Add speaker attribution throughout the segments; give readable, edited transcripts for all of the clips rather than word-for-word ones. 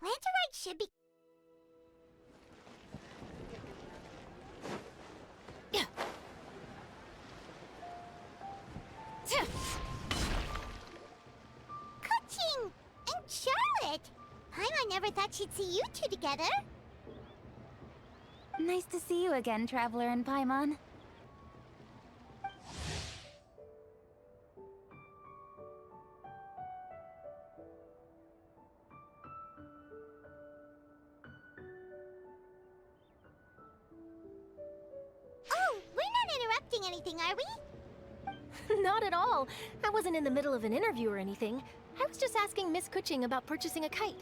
Speaker 1: Lanterite should be... Kuching! And Charlotte! I never thought she'd see you two together.
Speaker 2: Nice to see you again, Traveler and Paimon.
Speaker 1: Oh, we're not interrupting anything, are we?
Speaker 3: Not at all. I wasn't in the middle of an interview or anything. I was just asking Miss Kuching about purchasing a kite.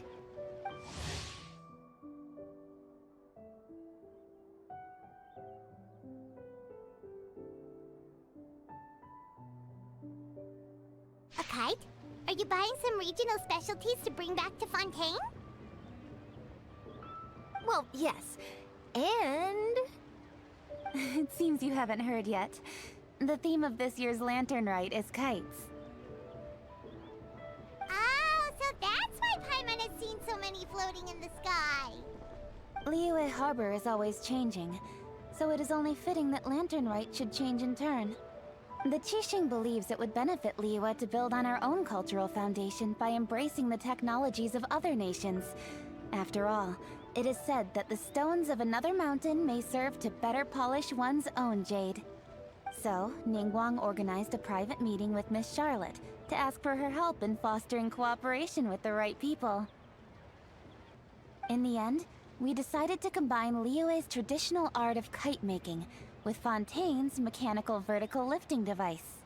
Speaker 1: A kite? Are you buying some regional specialties to bring back to Fontaine?
Speaker 3: Well, yes. And...
Speaker 2: It seems you haven't heard yet. The theme of this year's Lantern Rite is kites.
Speaker 1: Oh, so that's why Paimon has seen so many floating in the sky.
Speaker 2: Liyue Harbor is always changing, so it is only fitting that Lantern Rite should change in turn. The Qixing believes it would benefit Liyue to build on our own cultural foundation by embracing the technologies of other nations. After all, it is said that the stones of another mountain may serve to better polish one's own jade. So, Ningguang organized a private meeting with Miss Charlotte to ask for her help in fostering cooperation with the right people. In the end, we decided to combine Liyue's traditional art of kite making with Fontaine's mechanical vertical lifting device.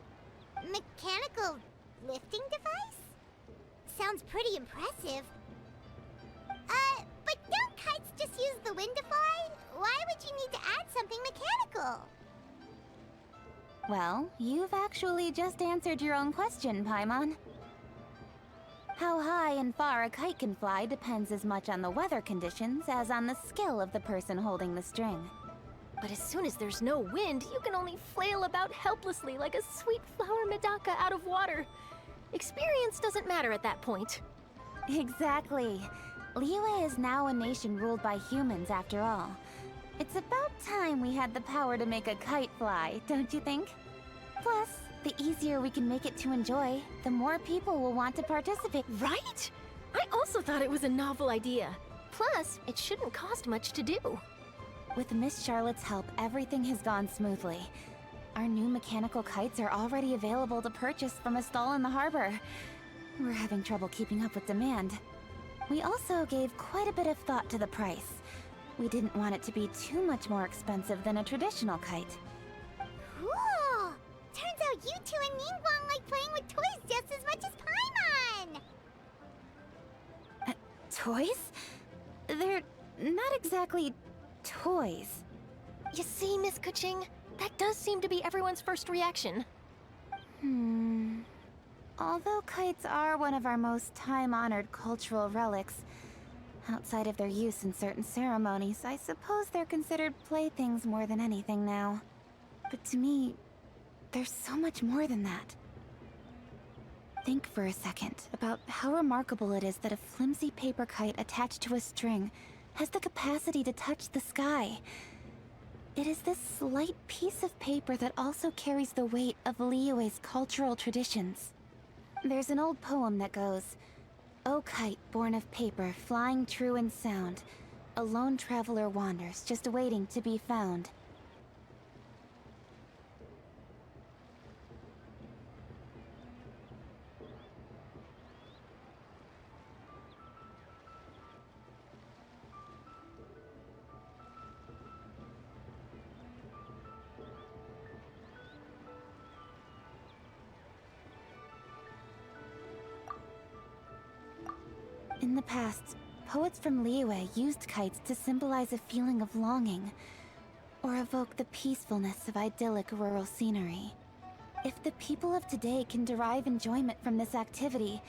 Speaker 1: Mechanical lifting device? Sounds pretty impressive. But don't kites just use the wind to fly? Why would you need to add something mechanical?
Speaker 2: Well, you've actually just answered your own question, Paimon. How high and far a kite can fly depends as much on the weather conditions as on the skill of the person holding the string.
Speaker 3: But as soon as there's no wind, you can only flail about helplessly like a sweet flower medaka out of water. Experience doesn't matter at that point.
Speaker 2: Exactly. Liyue is now a nation ruled by humans after all. It's about time we had the power to make a kite fly, don't you think? Plus, the easier we can make it to enjoy, the more people will want to participate.
Speaker 3: Right? I also thought it was a novel idea. Plus, it shouldn't cost much to do.
Speaker 2: With Miss Charlotte's help, everything has gone smoothly. Our new mechanical kites are already available to purchase from a stall in the harbor. We're having trouble keeping up with demand. We also gave quite a bit of thought to the price. We didn't want it to be too much more expensive than a traditional kite.
Speaker 1: Cool! Turns out you two and Ningguang like playing with toys just as much as Paimon!
Speaker 2: Toys? They're not exactly toys.
Speaker 3: You see, Miss Kuching? That does seem to be everyone's first reaction.
Speaker 2: Although kites are one of our most time-honored cultural relics, outside of their use in certain ceremonies, I suppose they're considered playthings more than anything now. But to me, there's so much more than that. Think for a second about how remarkable it is that a flimsy paper kite attached to a string has the capacity to touch the sky. It is this slight piece of paper that also carries the weight of Liyue's cultural traditions. There's an old poem that goes, "O kite born of paper, flying true in sound, a lone traveler wanders, just waiting to be found." In the past, poets from Liyue used kites to symbolize a feeling of longing, or evoke the peacefulness of idyllic rural scenery. If the people of today can derive enjoyment from this activity,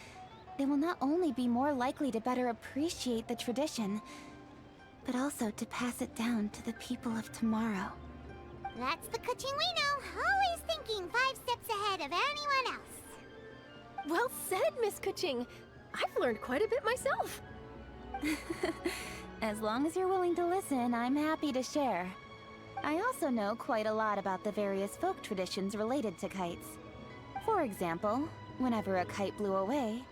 Speaker 2: they will not only be more likely to better appreciate the tradition, but also to pass it down to the people of tomorrow.
Speaker 1: That's the Kuching we know, always thinking 5 steps ahead of anyone else.
Speaker 3: Well said, Miss Kuching. I've learned quite a bit myself.
Speaker 2: As long as you're willing to listen, I'm happy to share. I also know quite a lot about the various folk traditions related to kites. For example, whenever a kite blew away,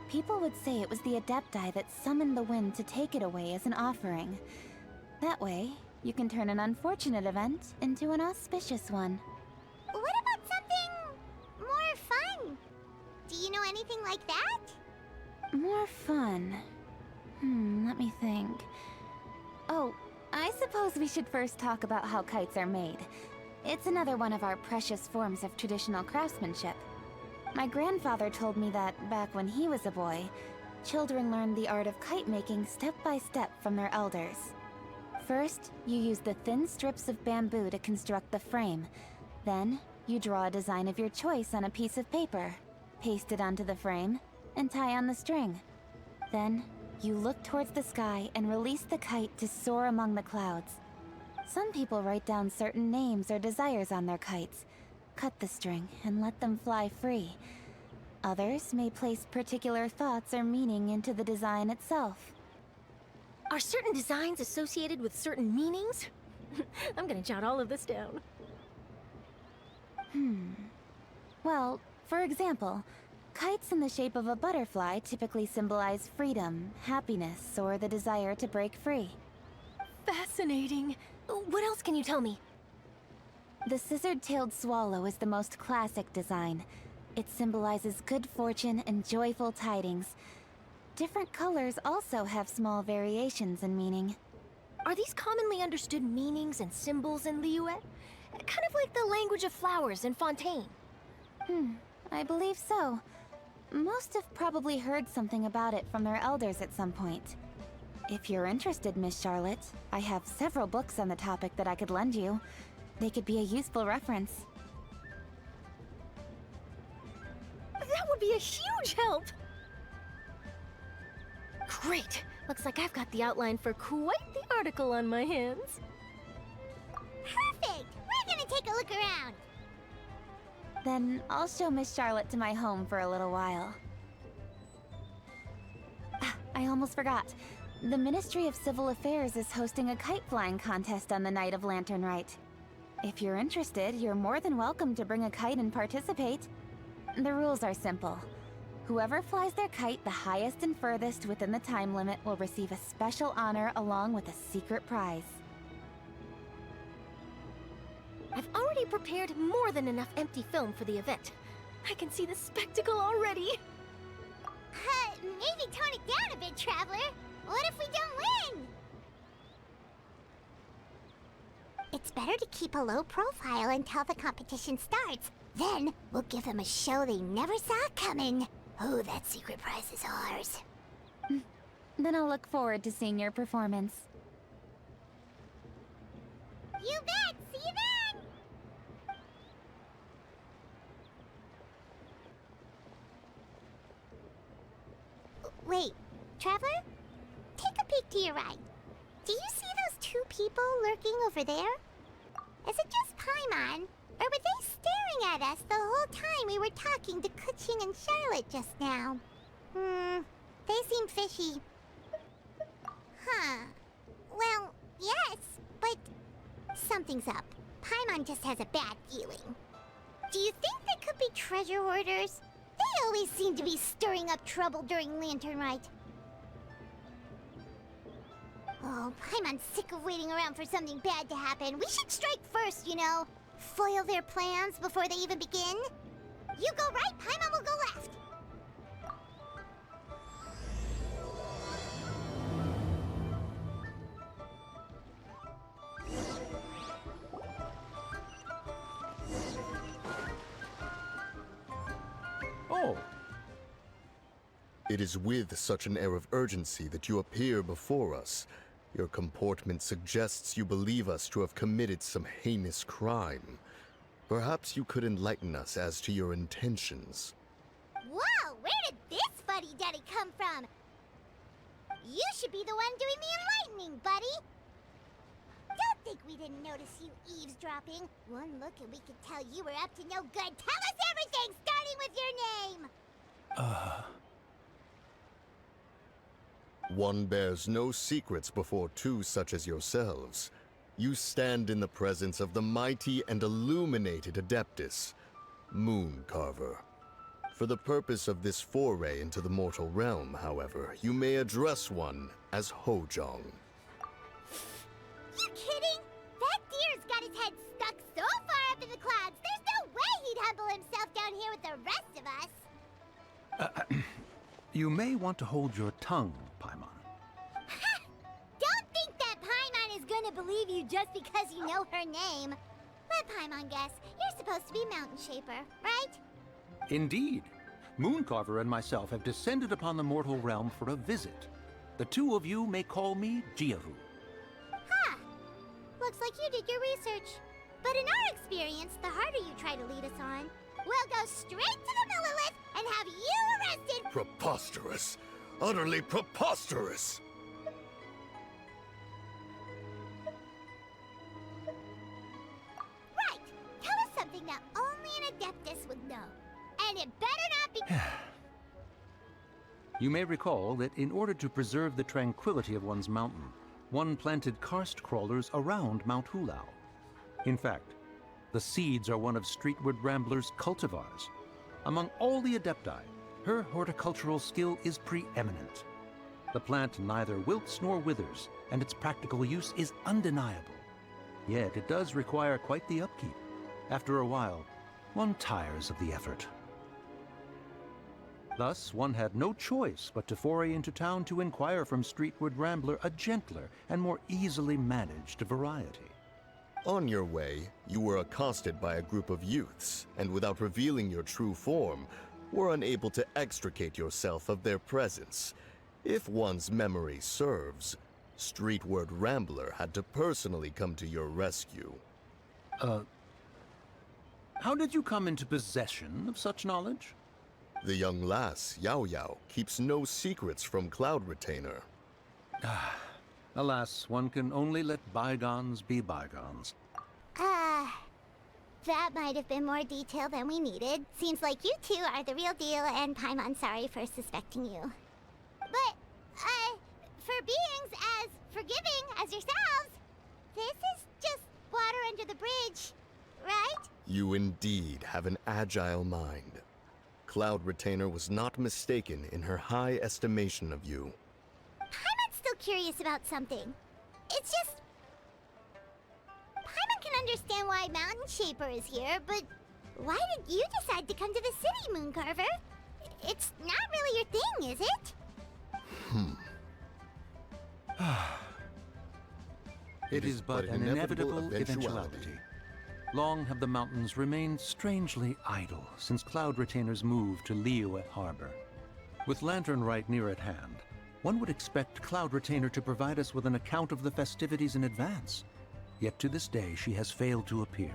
Speaker 2: people would say it was the Adepti that summoned the wind to take it away as an offering. That way, you can turn an unfortunate event into an auspicious one.
Speaker 1: What about something more fun? Do you know anything like that?
Speaker 2: More fun. Let me think. Oh, I suppose we should first talk about how kites are made. It's another one of our precious forms of traditional craftsmanship. My grandfather told me that back when he was a boy, children learned the art of kite making step by step from their elders. First, you use the thin strips of bamboo to construct the frame. Then, you draw a design of your choice on a piece of paper, paste it onto the frame, and tie on the string. Then, you look towards the sky and release the kite to soar among the clouds. Some people write down certain names or desires on their kites, cut the string, and let them fly free. Others may place particular thoughts or meaning into the design itself.
Speaker 3: Are certain designs associated with certain meanings? I'm gonna jot all of this down.
Speaker 2: Well, for example, kites in the shape of a butterfly typically symbolize freedom, happiness, or the desire to break free.
Speaker 3: Fascinating. What else can you tell me?
Speaker 2: The scissor-tailed swallow is the most classic design. It symbolizes good fortune and joyful tidings. Different colors also have small variations in meaning.
Speaker 3: Are these commonly understood meanings and symbols in Liyue? Kind of like the language of flowers in Fontaine.
Speaker 2: I believe so. Most have probably heard something about it from their elders at some point. If you're interested, Miss Charlotte, I have several books on the topic that I could lend you. They could be a useful reference.
Speaker 3: That would be a huge help! Great! Looks like I've got the outline for quite the article on my hands.
Speaker 1: Perfect! We're gonna take a look around.
Speaker 2: Then I'll show Miss Charlotte to my home for a little while. I almost forgot. The Ministry of Civil Affairs is hosting a kite flying contest on the night of Lantern Rite. If you're interested, you're more than welcome to bring a kite and participate. The rules are simple. Whoever flies their kite the highest and furthest within the time limit will receive a special honor along with a secret prize.
Speaker 3: I've already prepared more than enough empty film for the event. I can see the spectacle already.
Speaker 1: Maybe tone it down a bit, Traveler. What if we don't win? It's better to keep a low profile until the competition starts. Then, we'll give them a show they never saw coming. Oh, that secret prize is ours.
Speaker 2: Then I'll look forward to seeing your performance.
Speaker 1: You bet! See you then! Wait, Traveler? Take a peek to your right. Do you see those two people lurking over there? Is it just Paimon? Or were they staring at us the whole time we were talking to Kuching and Charlotte just now? They seem fishy. Huh. Well, yes, but something's up. Paimon just has a bad feeling. Do you think they could be treasure hoarders? They always seem to be stirring up trouble during Lantern Rite. Oh, Paimon's sick of waiting around for something bad to happen. We should strike first, you know. Foil their plans before they even begin. You go right, Paimon will go left.
Speaker 4: Oh. It is with such an air of urgency that you appear before us. Your comportment suggests you believe us to have committed some heinous crime. Perhaps you could enlighten us as to your intentions.
Speaker 1: Whoa, where did this fuddy-duddy come from? You should be the one doing the enlightening, buddy. Don't think we didn't notice you eavesdropping. One look and we could tell you were up to no good. Tell us everything, starting with your name!
Speaker 4: One bears no secrets before two such as yourselves. You stand in the presence of the mighty and illuminated Adeptus, Moon Carver. For the purpose of this foray into the mortal realm, however, you may address one as Hojong.
Speaker 1: You kidding? That deer's got his head stuck so far up in the clouds, there's no way he'd humble himself down here with the rest of us.
Speaker 5: You may want to hold your tongue, Paimon.
Speaker 1: Ha! Don't think that Paimon is gonna believe you just because you know her name. Let Paimon guess. You're supposed to be Mountain Shaper, right?
Speaker 5: Indeed. Mooncarver and myself have descended upon the mortal realm for a visit. The two of you may call me Jiahu.
Speaker 1: Ha! Looks like you did your research. But in our experience, the harder you try to lead us on, we'll go straight to the Millilith and have you arrested.
Speaker 4: Preposterous! Utterly preposterous!
Speaker 1: Right! Tell us something that only an Adeptus would know. And it better not be...
Speaker 5: You may recall that in order to preserve the tranquility of one's mountain, one planted karst crawlers around Mount Hulao. In fact, the seeds are one of Streetward Rambler's cultivars. Among all the Adepti, her horticultural skill is preeminent. The plant neither wilts nor withers, and its practical use is undeniable. Yet it does require quite the upkeep. After a while, one tires of the effort. Thus, one had no choice but to foray into town to inquire from Streetward Rambler a gentler and more easily managed variety.
Speaker 4: On your way, you were accosted by a group of youths, and without revealing your true form, were unable to extricate yourself of their presence. If one's memory serves, Streetward Rambler had to personally come to your rescue.
Speaker 5: How did you come into possession of such knowledge?
Speaker 4: The young lass, Yao Yao, keeps no secrets from Cloud Retainer.
Speaker 5: Alas, one can only let bygones be bygones.
Speaker 1: That might have been more detail than we needed. Seems like you two are the real deal, and Paimon's sorry for suspecting you. But, for beings as forgiving as yourselves, this is just water under the bridge, right?
Speaker 4: You indeed have an agile mind. Cloud Retainer was not mistaken in her high estimation of you.
Speaker 1: Paimon's still curious about something. It's just... Paimon can understand why Mountain Shaper is here, but why did you decide to come to the city, Mooncarver? It's not really your thing, is it?
Speaker 5: It is but an inevitable eventuality. Long have the mountains remained strangely idle since Cloud Retainer's move to Liyue Harbor. With Lantern Rite near at hand, one would expect Cloud Retainer to provide us with an account of the festivities in advance. Yet to this day, she has failed to appear.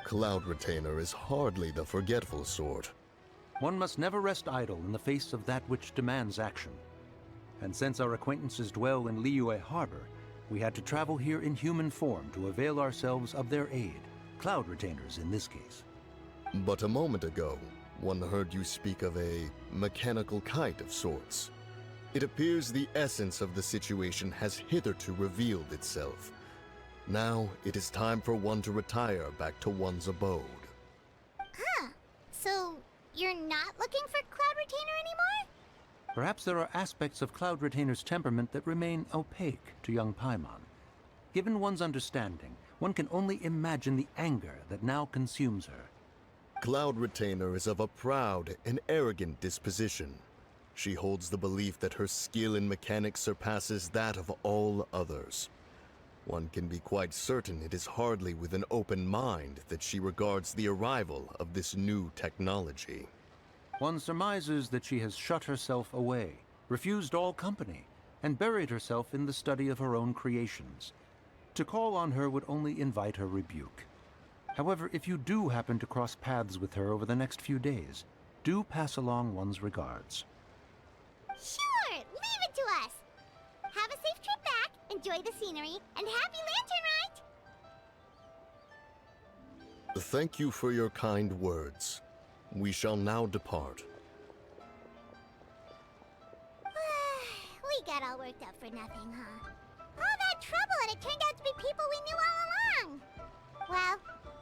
Speaker 4: Cloud Retainer is hardly the forgetful sort.
Speaker 5: One must never rest idle in the face of that which demands action. And since our acquaintances dwell in Liyue Harbor, we had to travel here in human form to avail ourselves of their aid, Cloud Retainers in this case.
Speaker 4: But a moment ago, one heard you speak of a mechanical kite of sorts. It appears the essence of the situation has hitherto revealed itself. Now it is time for one to retire back to one's abode.
Speaker 1: Huh. So, you're not looking for Cloud Retainer anymore?
Speaker 5: Perhaps there are aspects of Cloud Retainer's temperament that remain opaque to young Paimon. Given one's understanding, one can only imagine the anger that now consumes her.
Speaker 4: Cloud Retainer is of a proud and arrogant disposition. She holds the belief that her skill in mechanics surpasses that of all others. One can be quite certain it is hardly with an open mind that she regards the arrival of this new technology.
Speaker 5: One surmises that she has shut herself away, refused all company, and buried herself in the study of her own creations. To call on her would only invite her rebuke. However, if you do happen to cross paths with her over the next few days, do pass along one's regards.
Speaker 1: Sure, leave it to us. Have a safe trip back, enjoy the scenery, and happy Lantern Rite!
Speaker 4: Thank you for your kind words. We shall now depart.
Speaker 1: worked up for nothing, huh? All that trouble and it turned out to be people we knew all along! Well,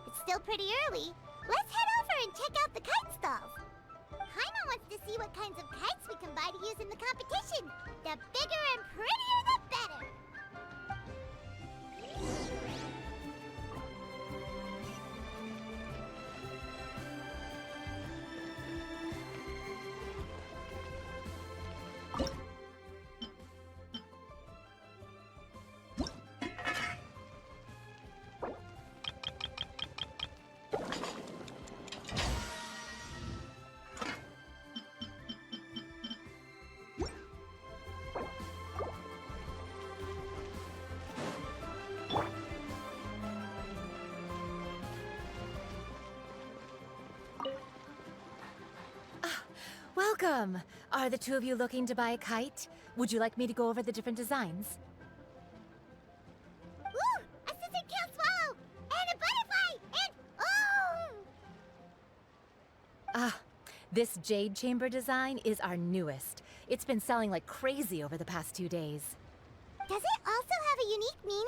Speaker 1: it's still pretty early. Let's head over and check out the kite stalls. Paimon wants to see what kinds of kites we can buy to use in the competition. The bigger and prettier, the better!
Speaker 6: Welcome! Are the two of you looking to buy a kite? Would you like me to go over the different designs?
Speaker 1: Ooh! A scissor-tail swallow! And a butterfly! And... oh!
Speaker 6: Ah, this jade chamber design is our newest. It's been selling like crazy over the past 2 days.
Speaker 1: Does it also have a unique meaning?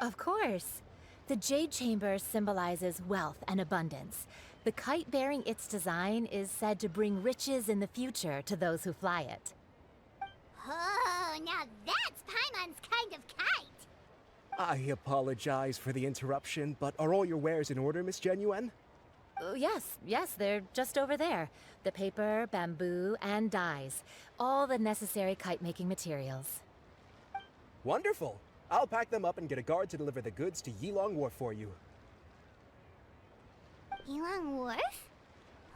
Speaker 6: Of course. The jade chamber symbolizes wealth and abundance. The kite bearing its design is said to bring riches in the future to those who fly it.
Speaker 1: Oh, now that's Paimon's kind of kite!
Speaker 7: I apologize for the interruption, but are all your wares in order, Miss Genuine?
Speaker 6: Yes, they're just over there. The paper, bamboo, and dyes. All the necessary kite-making materials.
Speaker 7: Wonderful! I'll pack them up and get a guard to deliver the goods to Yilong Wharf for you.
Speaker 1: Yilong Wharf?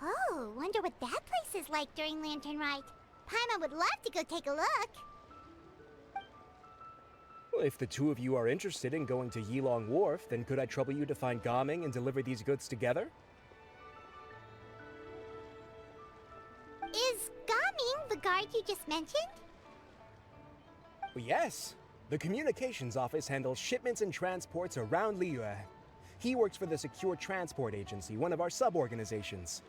Speaker 1: Oh, wonder what that place is like during Lantern Rite. Paimon would love to go take a look.
Speaker 7: Well, if the two of you are interested in going to Yilong Wharf, then could I trouble you to find Gaming and deliver these goods together?
Speaker 1: Is Gaming the guard you just mentioned?
Speaker 7: Well, yes. The communications office handles shipments and transports around Liyue. He works for the Secure Transport Agency, one of our sub-organizations.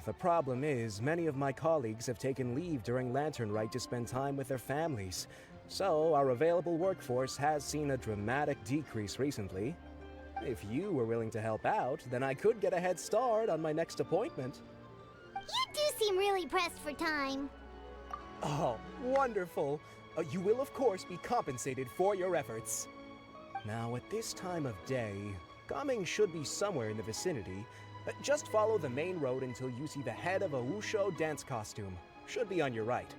Speaker 7: The problem is, many of my colleagues have taken leave during Lantern Rite to spend time with their families. So, our available workforce has seen a dramatic decrease recently. If you were willing to help out, then I could get a head start on my next appointment.
Speaker 1: You do seem really pressed for time.
Speaker 7: Oh, wonderful! You will, of course, be compensated for your efforts. Now, at this time of day, Gaming should be somewhere in the vicinity. Just follow the main road until you see the head of a Wushu dance costume. Should be on your right.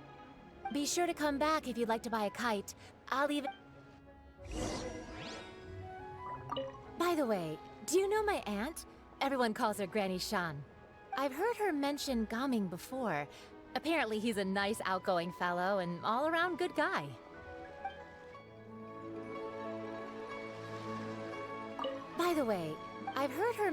Speaker 6: Be sure to come back if you'd like to buy a kite. I'll leave it... By the way, do you know my aunt? Everyone calls her Granny Shan. I've heard her mention Gaming before. Apparently he's a nice, outgoing fellow and all-around good guy. By the way, I've heard her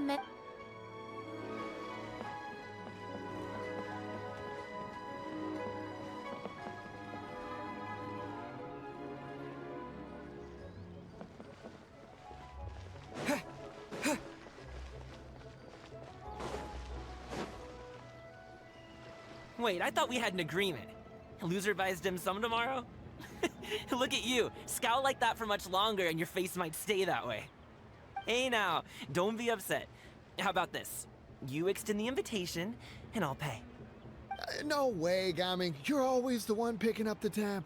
Speaker 8: Wait, I thought we had an agreement. Loser buys dim sum tomorrow? Look at you. Scowl like that for much longer and your face might stay that way. Hey now, don't be upset. How about this? You extend the invitation, and I'll pay.
Speaker 4: No way, Gaming. You're always the one picking up the tab.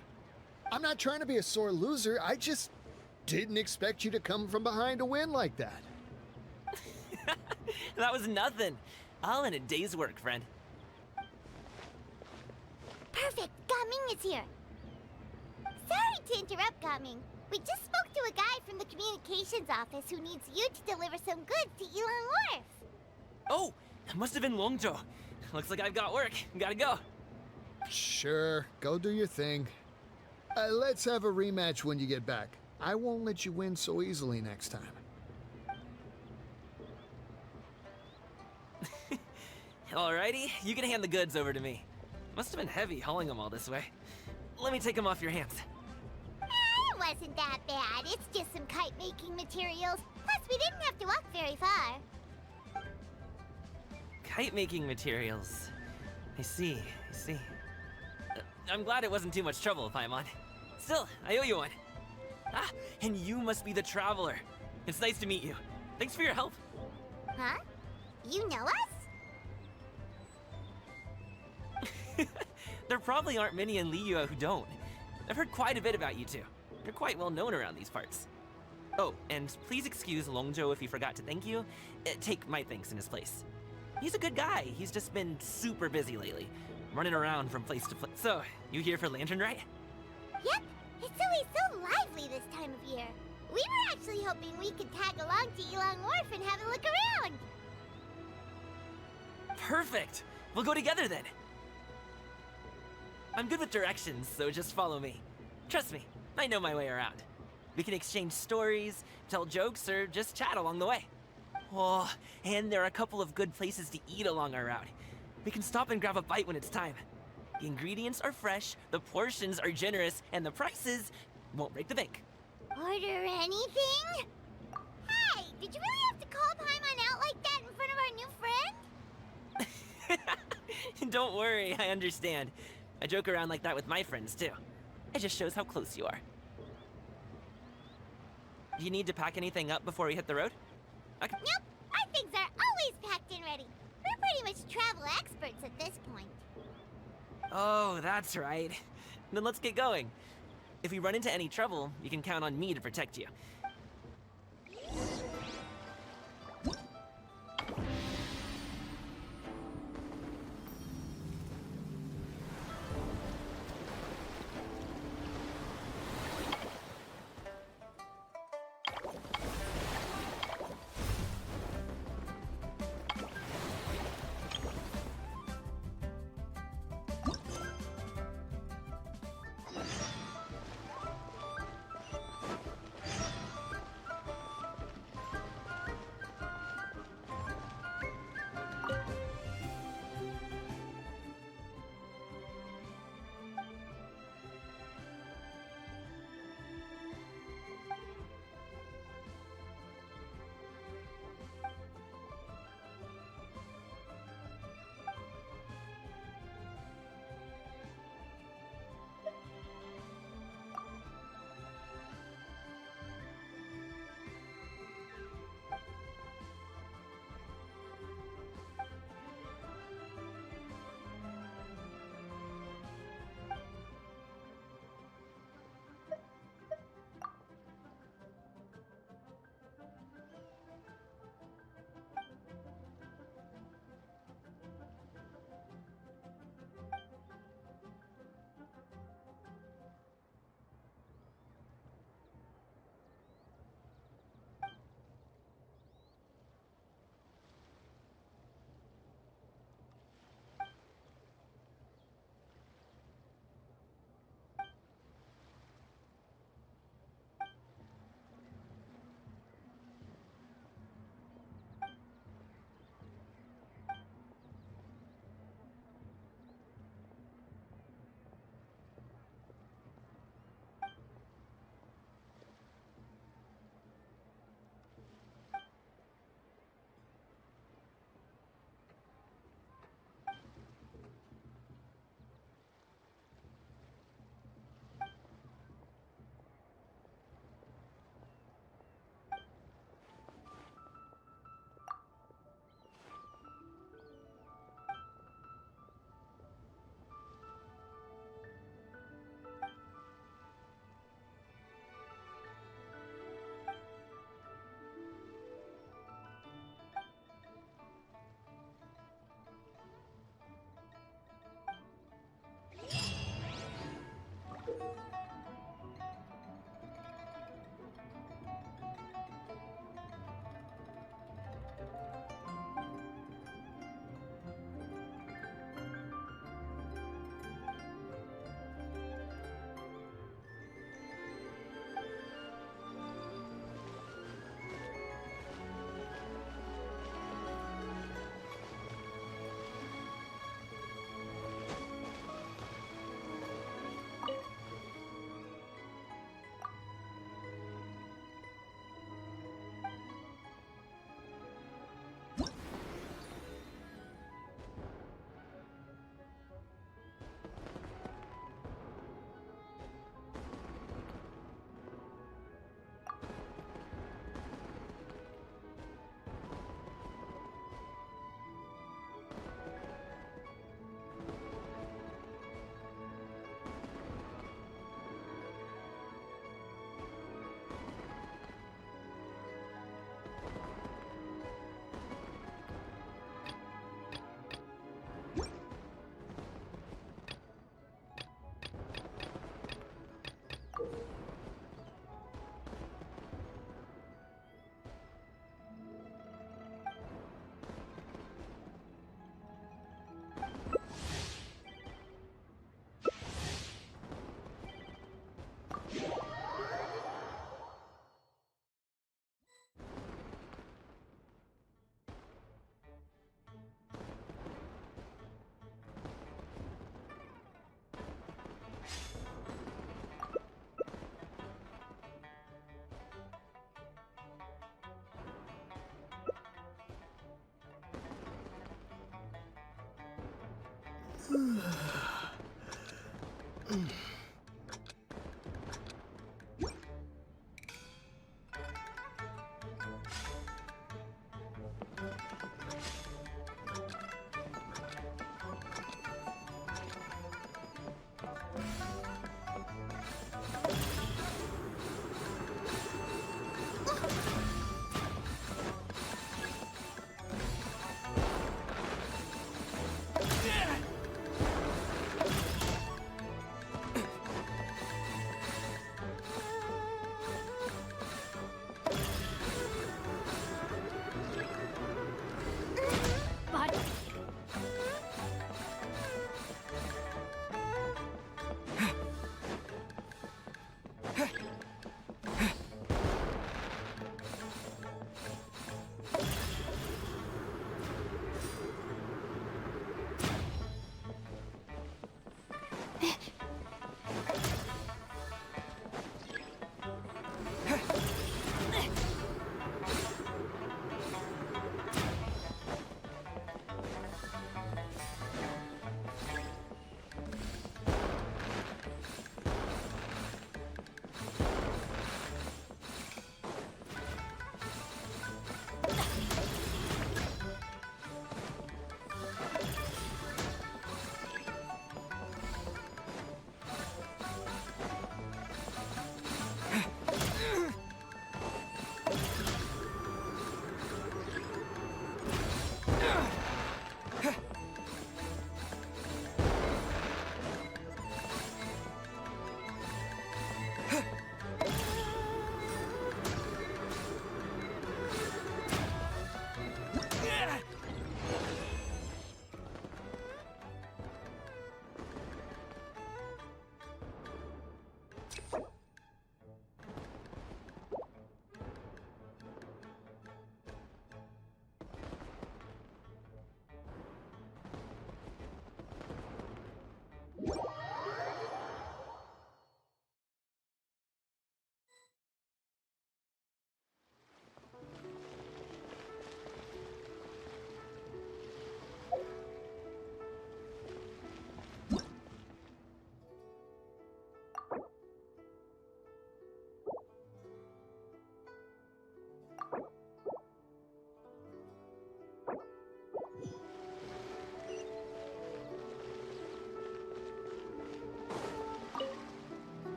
Speaker 4: I'm not trying to be a sore loser. I just didn't expect you to come from behind to win like that.
Speaker 8: That was nothing. All in a day's work, friend.
Speaker 1: Perfect, Gaming is here. Sorry to interrupt, Gaming. We just spoke to a guy from the communications office who needs you to deliver some goods to Yilong Wharf.
Speaker 8: Oh, it must have been Longzhou. Looks like I've got work. Gotta go.
Speaker 4: Sure, go do your thing. Let's have a rematch when you get back. I won't let you win so easily next time.
Speaker 8: Alrighty, you can hand the goods over to me. Must have been heavy hauling them all this way. Let me take them off your hands.
Speaker 1: It wasn't that bad. It's just some kite-making materials. Plus, we didn't have to walk very far.
Speaker 8: Kite-making materials. I see. I'm glad it wasn't too much trouble, Paimon. Still, I owe you one. Ah, and you must be the traveler. It's nice to meet you. Thanks for your help.
Speaker 1: Huh? You know us?
Speaker 8: There probably aren't many in Liyue who don't. I've heard quite a bit about you two. You're quite well known around these parts. Oh, and please excuse Longzhou if he forgot to thank you. Take my thanks in his place. He's a good guy. He's just been super busy lately, running around from place to place. So, you here for Lantern Rite?
Speaker 1: Yep. It's always so lively this time of year. We were actually hoping we could tag along to Elong Wharf and have a look around.
Speaker 8: Perfect! We'll go together then. I'm good with directions, so just follow me. Trust me, I know my way around. We can exchange stories, tell jokes, or just chat along the way. Oh, and there are a couple of good places to eat along our route. We can stop and grab a bite when it's time. The ingredients are fresh, the portions are generous, and the prices won't break the bank.
Speaker 1: Order anything? Hey, did you really have to call Paimon out like that in front of our new friend?
Speaker 8: Don't worry, I understand. I joke around like that with my friends too. It just shows how close you are. Do you need to pack anything up before we hit the road? Okay.
Speaker 1: Nope, our things are always packed and ready. We're pretty much travel experts at this point.
Speaker 8: Oh, that's right. Then let's get going. If we run into any trouble, you can count on me to protect you.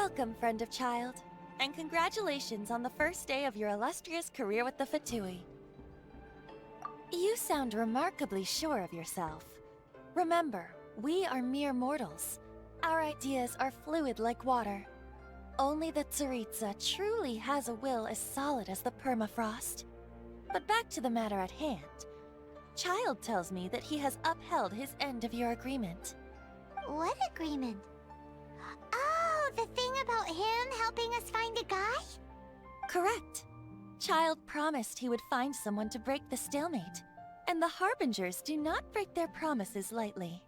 Speaker 9: Welcome, friend of child, and congratulations on the first day of your illustrious career with the Fatui. You sound remarkably sure of yourself. Remember, we are mere mortals. Our ideas are fluid like water. Only the Tsaritsa truly has a will as solid as the permafrost. But back to the matter at hand. Child tells me that he has upheld his end of your agreement.
Speaker 1: What agreement? Oh, the thing about him helping us find a guy?
Speaker 9: Correct. Child promised he would find someone to break the stalemate. And the Harbingers do not break their promises lightly.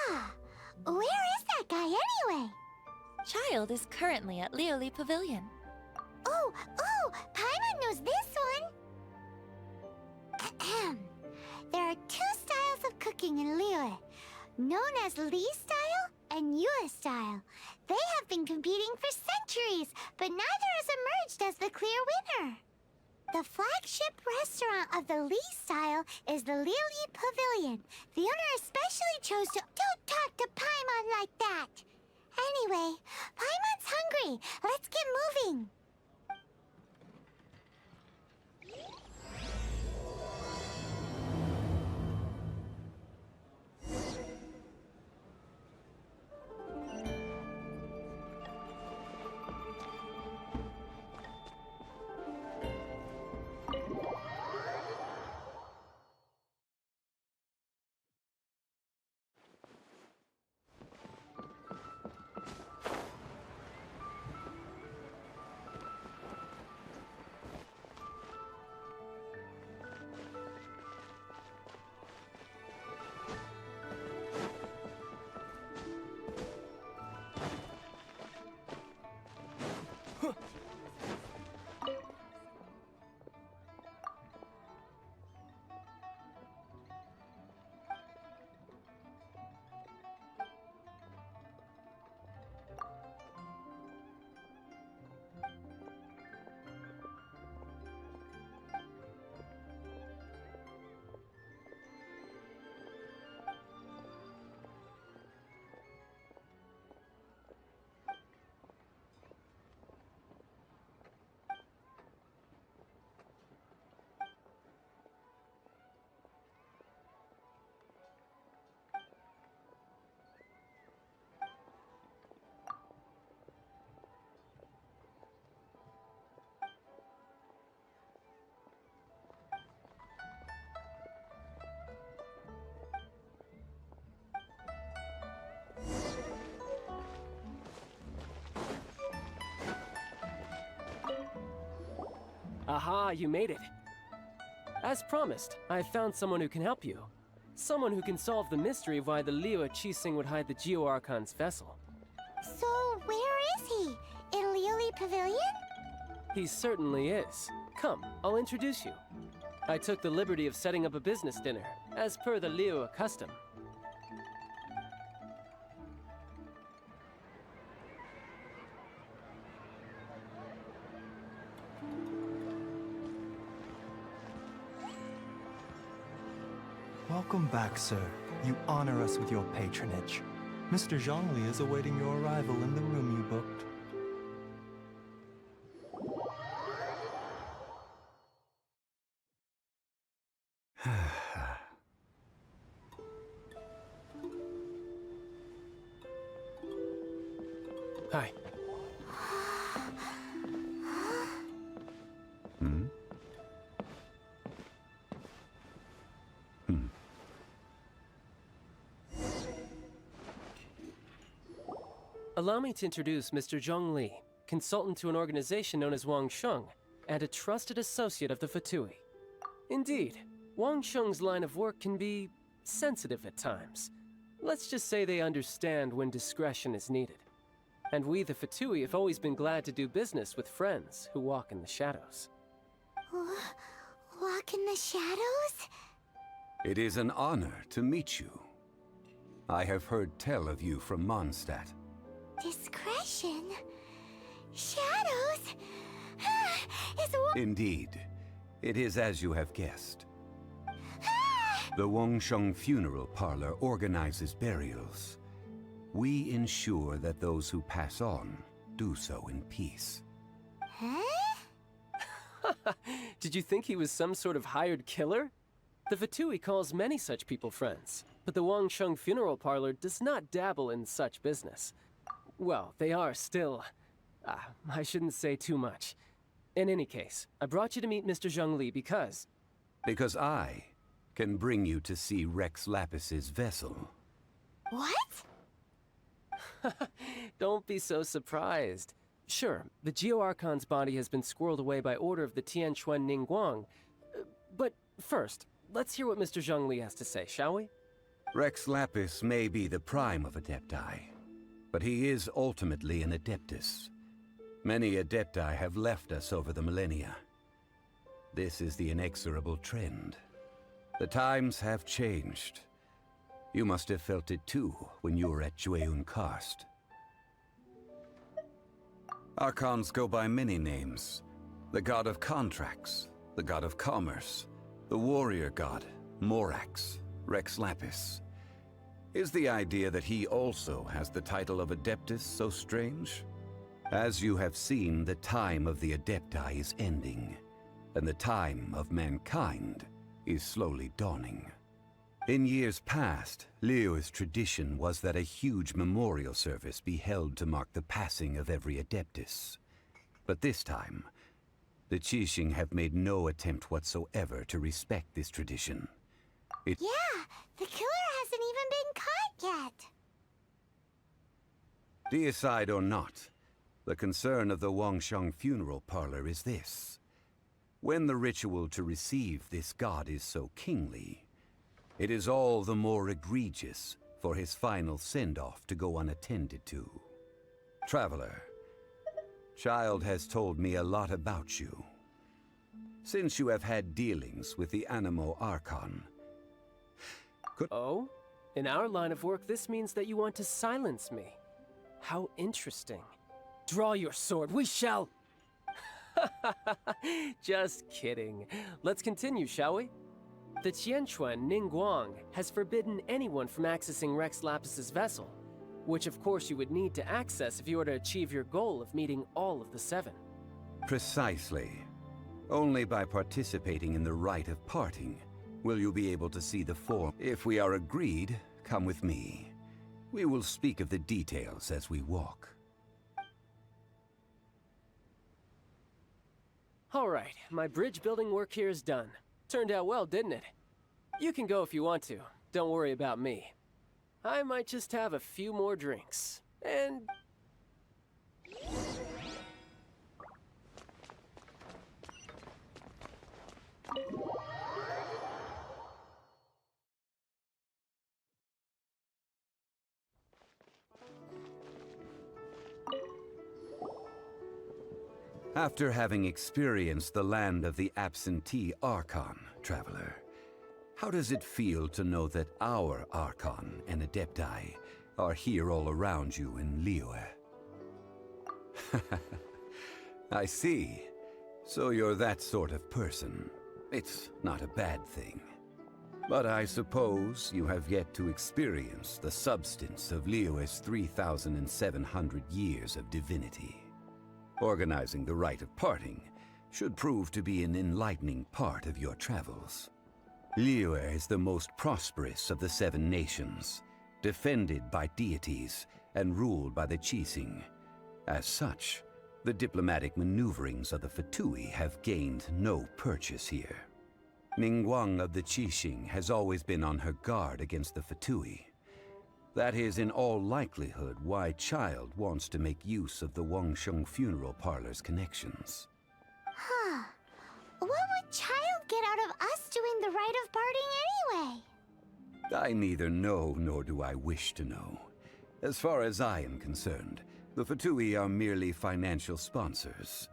Speaker 1: Ah, where is that guy anyway?
Speaker 9: Child is currently at Lioli Pavilion.
Speaker 1: Oh, Paimon knows this one! Ahem. There are two styles of cooking in Liyue, known as Li style and Yue style. They have been competing for centuries, but neither has emerged as the clear winner. The flagship restaurant of the Li style is the Lioli Pavilion. The owner especially chose to— Don't talk to Paimon like that! Anyway, Paimon's hungry. Let's get moving.
Speaker 10: Aha, you made it. As promised, I found someone who can help you. Someone who can solve the mystery of why the Liyue Qixing would hide the Geo-Archon's vessel.
Speaker 1: So, where is he? In Lioli Pavilion?
Speaker 10: He certainly is. Come, I'll introduce you. I took the liberty of setting up a business dinner, as per the Liyue custom.
Speaker 11: Welcome back, sir. You honor us with your patronage. Mr. Zhongli is awaiting your arrival in the room you booked.
Speaker 10: Hi. Allow me to introduce Mr. Zhongli, consultant to an organization known as Wang Sheng, and a trusted associate of the Fatui. Indeed, Wang Sheng's line of work can be sensitive at times. Let's just say they understand when discretion is needed. And we, the Fatui, have always been glad to do business with friends who walk in the shadows.
Speaker 1: Walk in the shadows?
Speaker 12: It is an honor to meet you. I have heard tell of you from Mondstadt.
Speaker 1: Discretion? Shadows?
Speaker 12: Indeed. It is as you have guessed. The Wangsheng Funeral Parlor organizes burials. We ensure that those who pass on do so in peace.
Speaker 1: Huh?
Speaker 10: Did you think he was some sort of hired killer? The Fatui calls many such people friends, but the Wangsheng Funeral Parlor does not dabble in such business. Well, they are still... I shouldn't say too much. In any case, I brought you to meet Mr. Zhongli because...
Speaker 12: Because I can bring you to see Rex Lapis's vessel.
Speaker 1: What?
Speaker 10: Don't be so surprised. Sure, the Geo-Archon's body has been squirreled away by order of the Tianquan Ningguang. But first, let's hear what Mr. Zhongli has to say, shall we?
Speaker 12: Rex Lapis may be the prime of Adepti, but he is ultimately an Adeptus. Many Adepti have left us over the millennia. This is the inexorable trend. The times have changed. You must have felt it too when you were at Jueyun Karst. Archons go by many names. The god of contracts, the god of commerce, the warrior god, Morax, Rex Lapis. Is the idea that he also has the title of Adeptus so strange? As you have seen, the time of the Adepti is ending, and the time of mankind is slowly dawning. In years past, Liyue's tradition was that a huge memorial service be held to mark the passing of every Adeptus. But this time, the Qixing have made no attempt whatsoever to respect this tradition.
Speaker 1: Yeah, the killer hasn't even been caught yet.
Speaker 12: Deicide or not, the concern of the Wangsheng Funeral Parlor is this. When the ritual to receive this god is so kingly, it is all the more egregious for his final send-off to go unattended to. Traveler, Child has told me a lot about you. Since you have had dealings with the Animo Archon,
Speaker 10: Oh? In our line of work, this means that you want to silence me. How interesting. Draw your sword, we shall... Just kidding. Let's continue, shall we? The Tianquan Ningguang has forbidden anyone from accessing Rex Lapis's vessel, which of course you would need to access if you were to achieve your goal of meeting all of the seven.
Speaker 12: Precisely. Only by participating in the rite of parting will you be able to see the form. If we are agreed, come with me. We will speak of the details as we walk.
Speaker 10: All right, my bridge building work here is done. Turned out well, didn't it? You can go if you want to. Don't worry about me. I might just have a few more drinks. And...
Speaker 12: After having experienced the land of the absentee Archon, Traveler, how does it feel to know that our Archon and Adepti are here all around you in Liyue? I see. So you're that sort of person. It's not a bad thing. But I suppose you have yet to experience the substance of Liyue's 3,700 years of divinity. Organizing the rite of parting should prove to be an enlightening part of your travels. Liyue is the most prosperous of the seven nations, defended by deities and ruled by the Qixing. As such, the diplomatic maneuverings of the Fatui have gained no purchase here. Ningguang of the Qixing has always been on her guard against the Fatui. That is in all likelihood why Child wants to make use of the Wangsheng Funeral Parlor's connections.
Speaker 1: Huh. What would Child get out of us doing the rite of parting anyway?
Speaker 12: I neither know nor do I wish to know. As far as I am concerned, the Fatui are merely financial sponsors.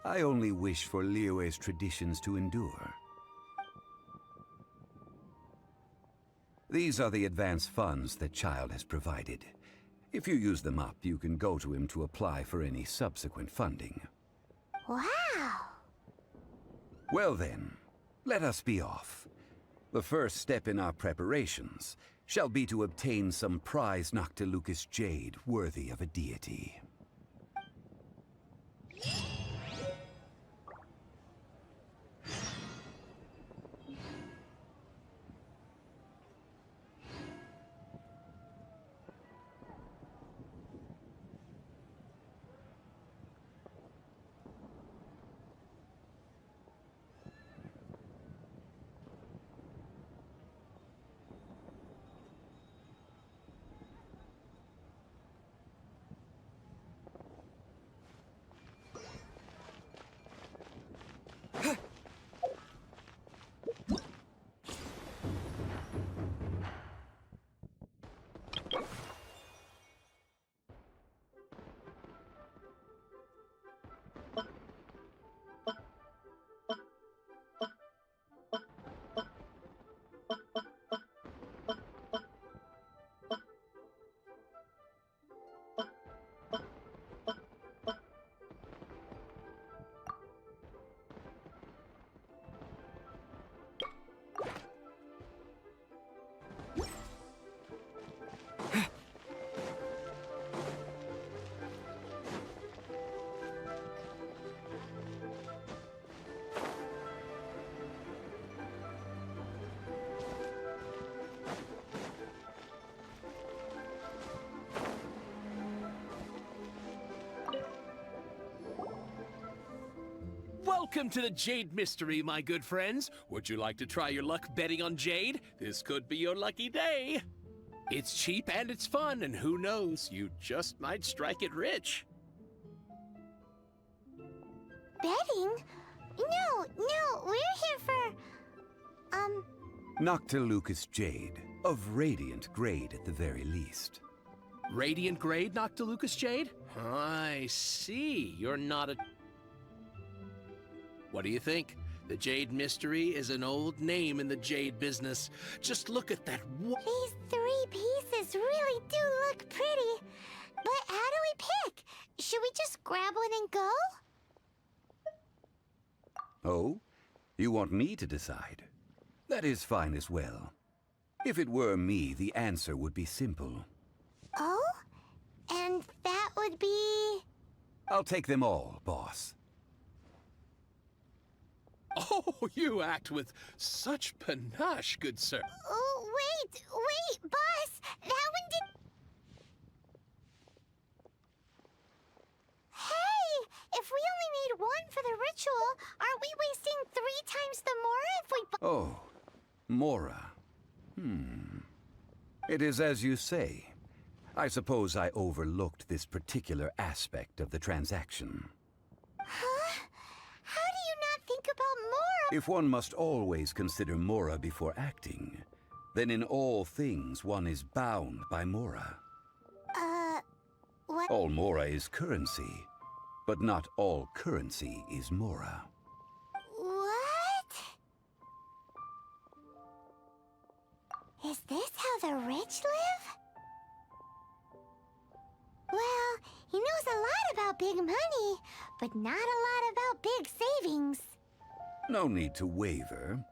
Speaker 12: I only wish for Liyue's traditions to endure. These are the advance funds that Child has provided. If you use them up, you can go to him to apply for any subsequent funding.
Speaker 1: Wow!
Speaker 12: Well then, let us be off. The first step in our preparations shall be to obtain some prized Noctilucous jade worthy of a deity.
Speaker 13: Welcome to the Jade Mystery, my good friends. Would you like to try your luck betting on Jade? This could be your lucky day. It's cheap and it's fun, and who knows, you just might strike it rich.
Speaker 1: Betting? No, we're here for...
Speaker 12: Noctilucous Jade, of Radiant grade at the very least.
Speaker 13: Radiant grade, Noctilucous Jade? I see. You're not a... What do you think? The Jade Mystery is an old name in the Jade business. Just look at that
Speaker 1: These 3 pieces really do look pretty. But how do we pick? Should we just grab one and go?
Speaker 12: Oh? You want me to decide? That is fine as well. If it were me, the answer would be simple.
Speaker 1: Oh? And that would be...
Speaker 12: I'll take them all, boss.
Speaker 13: Oh, you act with such panache, good sir.
Speaker 1: Oh, wait, boss! That one did... Hey! If we only need 1 for the ritual, aren't we wasting 3 times the more if we...
Speaker 12: Oh, Mora. It is as you say. I suppose I overlooked this particular aspect of the transaction.
Speaker 1: Huh? How do you not think about Mora?
Speaker 12: If one must always consider Mora before acting, then in all things one is bound by Mora.
Speaker 1: What?
Speaker 12: All Mora is currency, but not all currency is Mora.
Speaker 1: What? Is this how the rich live? Well, he knows a lot about big money, but not a lot about big savings.
Speaker 12: No need to waver.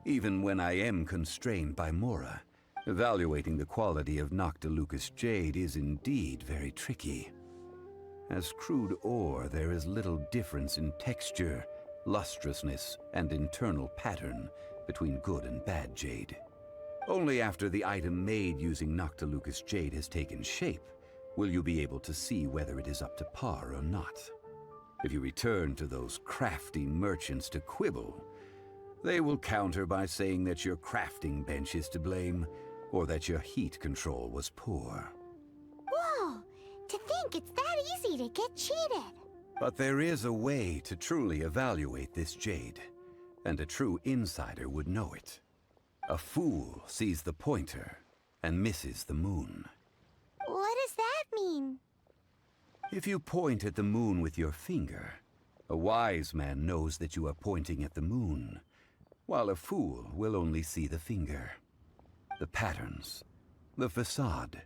Speaker 12: Even when I am constrained by Mora, evaluating the quality of Noctilucous Jade is indeed very tricky. As crude ore, there is little difference in texture, lustrousness, and internal pattern between good and bad jade. Only after the item made using Noctilucous Jade has taken shape will you be able to see whether it is up to par or not. If you return to those crafty merchants to quibble, they will counter by saying that your crafting bench is to blame, or that your heat control was poor.
Speaker 1: Whoa! To think it's that easy to get cheated.
Speaker 12: But there is a way to truly evaluate this jade, and a true insider would know it. A fool sees the pointer and misses the moon.
Speaker 1: What does that mean?
Speaker 12: If you point at the moon with your finger, a wise man knows that you are pointing at the moon, while a fool will only see the finger. The patterns, the facade,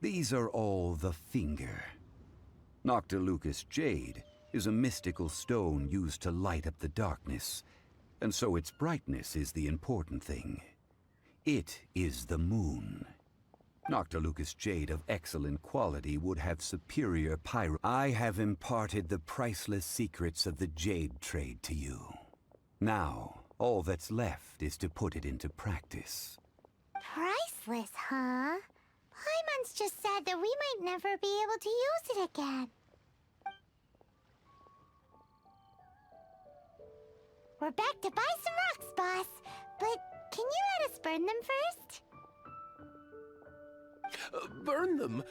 Speaker 12: these are all the finger. Noctilucous Jade is a mystical stone used to light up the darkness, and so its brightness is the important thing. It is the moon. Noctilucous jade of excellent quality would have superior pyro. I have imparted the priceless secrets of the jade trade to you. Now, all that's left is to put it into practice.
Speaker 1: Priceless, huh? Paimon's just said that we might never be able to use it again. We're back to buy some rocks, boss. But can you let us burn them first?
Speaker 13: Burn them?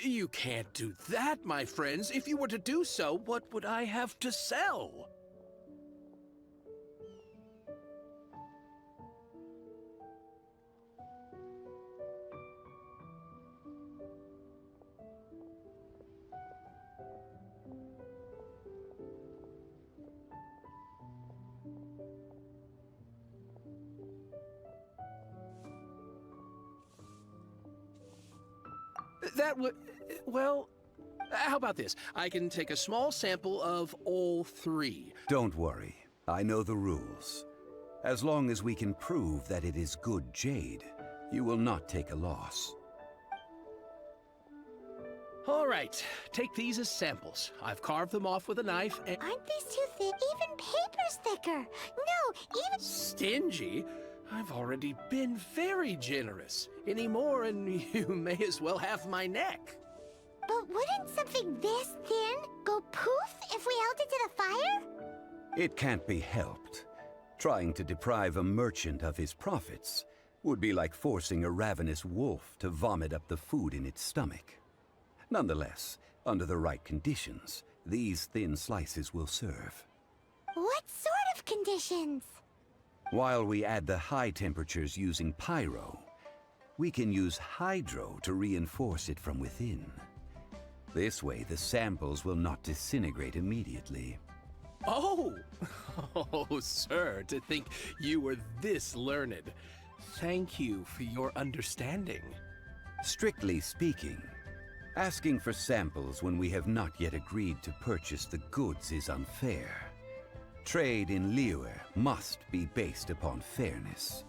Speaker 13: You can't do that, my friends. If you were to do so, what would I have to sell? That would... well, how about this? I can take a small sample of all three.
Speaker 12: Don't worry. I know the rules. As long as we can prove that it is good jade, you will not take a loss.
Speaker 13: All right, take these as samples. I've carved them off with a knife and...
Speaker 1: Aren't these too thick? Even paper's thicker. No, even...
Speaker 13: Stingy? I've already been very generous. Any more and you may as well have my neck.
Speaker 1: But wouldn't something this thin go poof if we held it to the fire?
Speaker 12: It can't be helped. Trying to deprive a merchant of his profits would be like forcing a ravenous wolf to vomit up the food in its stomach. Nonetheless, under the right conditions, these thin slices will serve.
Speaker 1: What sort of conditions?
Speaker 12: While we add the high temperatures using pyro, we can use hydro to reinforce it from within. This way, the samples will not disintegrate immediately.
Speaker 13: Oh! Oh, sir, to think you were this learned. Thank you for your understanding.
Speaker 12: Strictly speaking, asking for samples when we have not yet agreed to purchase the goods is unfair. Trade in Liyue must be based upon fairness.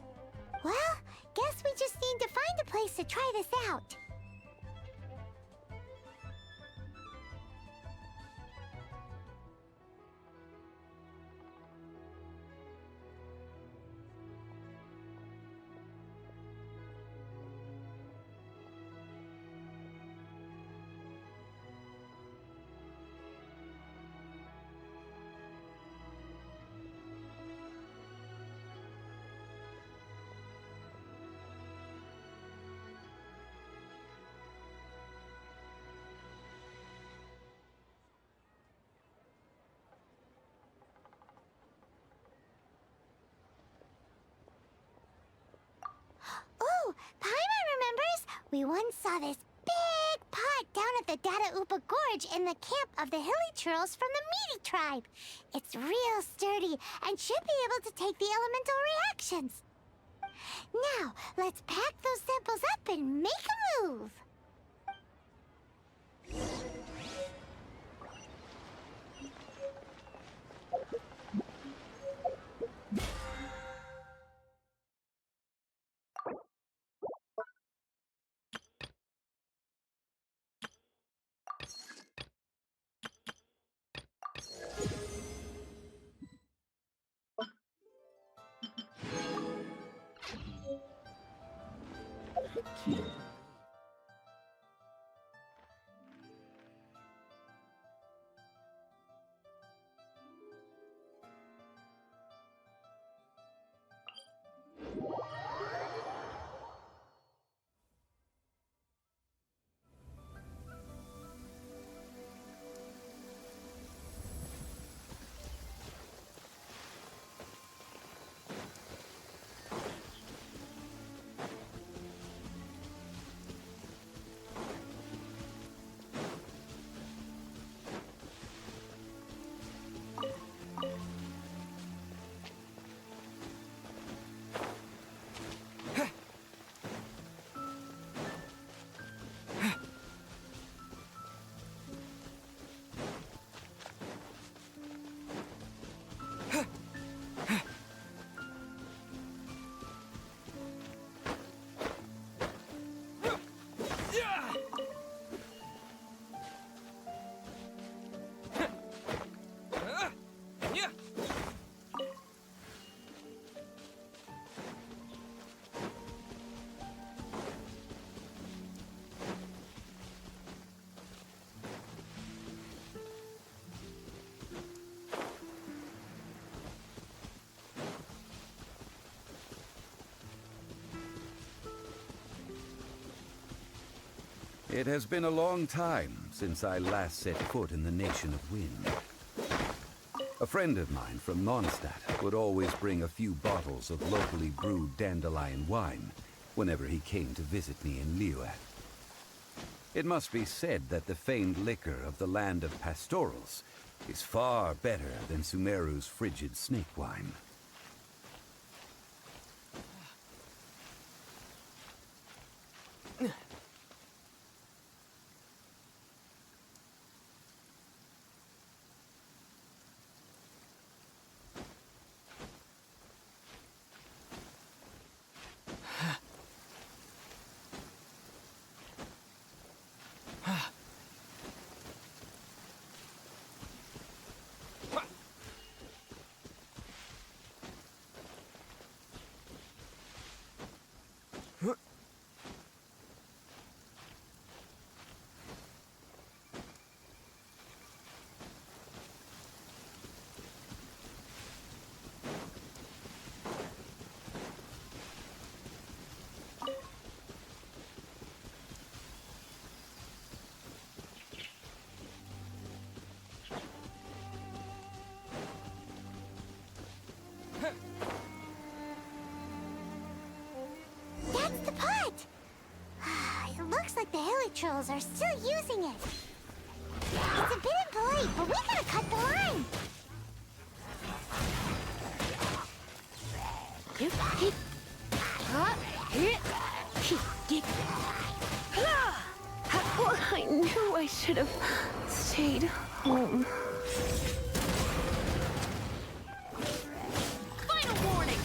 Speaker 1: Well, guess we just need to find a place to try this out. Oh, Paimon remembers! We once saw this big pot down at the Data Upa Gorge in the camp of the hilly churls from the Meaty tribe. It's real sturdy and should be able to take the elemental reactions. Now, let's pack those samples up and make a move.
Speaker 12: It has been a long time since I last set foot in the Nation of Wind. A friend of mine from Mondstadt would always bring a few bottles of locally brewed dandelion wine whenever he came to visit me in Liyue. It must be said that the famed liquor of the land of pastorals is far better than Sumeru's frigid snake wine.
Speaker 1: That's the pot! It looks like the Hilichurls are still using it. It's a bit impolite, but we gotta cut the line!
Speaker 3: I knew I should have stayed home.
Speaker 6: Final warning!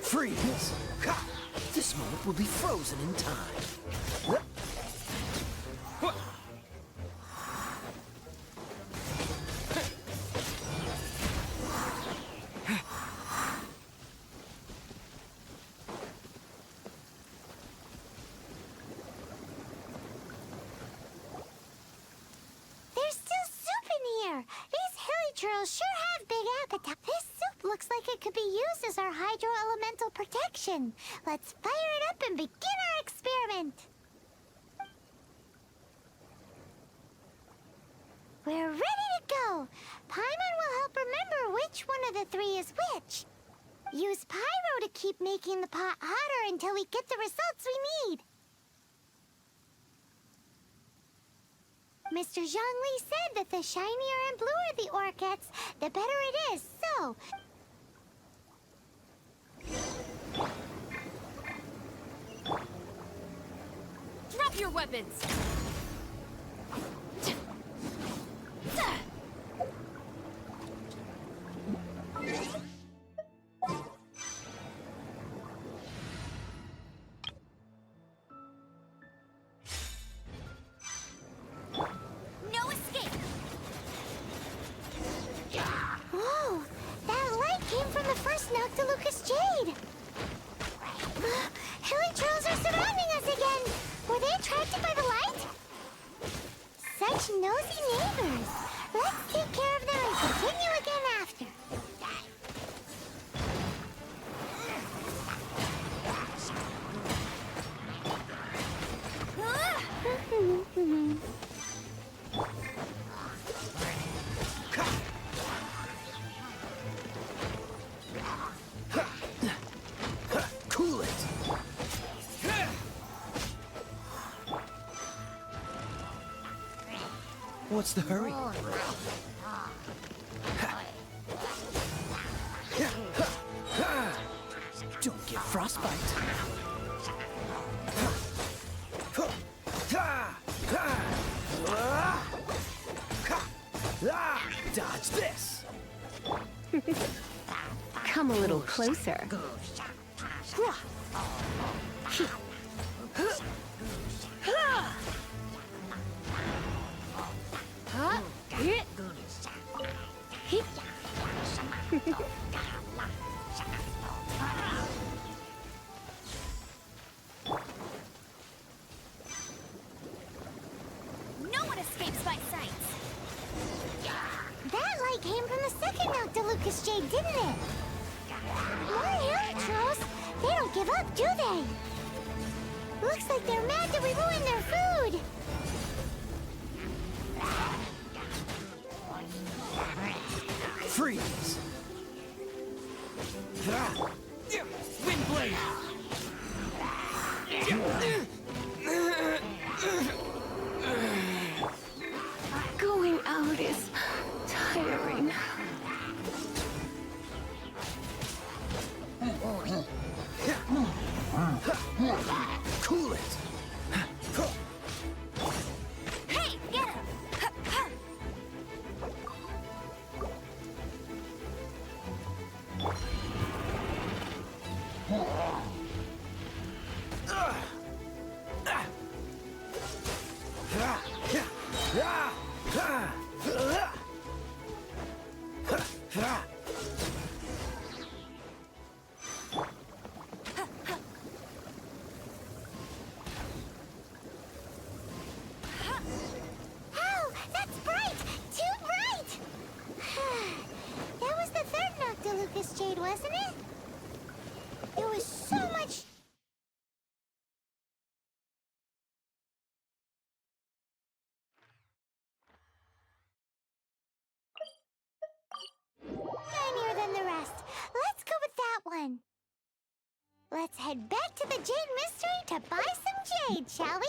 Speaker 14: Freeze! This moment will be frozen in time.
Speaker 1: There's still soup in here! These Hilichurls sure have big appetite. This soup looks like it could be used as our hydro-elemental protection. Let's fire it up and begin our experiment! We're ready to go! Paimon will help remember which one of the three is which. Use pyro to keep making the pot hotter until we get the results we need. Mr. Zhongli said that the shinier and bluer the ore gets, the better it is, so...
Speaker 6: Drop your weapons!
Speaker 1: No escape! Whoa! That light came from the first Noctilucous Jade! Hilichurls are surrounding us again! Were they attracted by the light? Such nosy neighbors! Let's take care of them and continue again after.
Speaker 14: Cool it! What's the hurry? Don't get frostbite. Dodge this!
Speaker 3: Come a little closer.
Speaker 1: No one escapes my sight! That light came from the second Noctilucous Jade, didn't it? More Hilichurls! They don't give up, do they? Looks like they're mad that we ruined their food!
Speaker 14: Freeze! Wind blade!
Speaker 2: Going out is tiring.
Speaker 14: Cool it!
Speaker 1: Hey, get him! Oh, that's bright! Too bright! That was the third Noctilucous Jade, wasn't it? There was so much... Tinier than the rest. Let's go with that one. Let's head back to the Jade Mystery to buy some jade, shall we?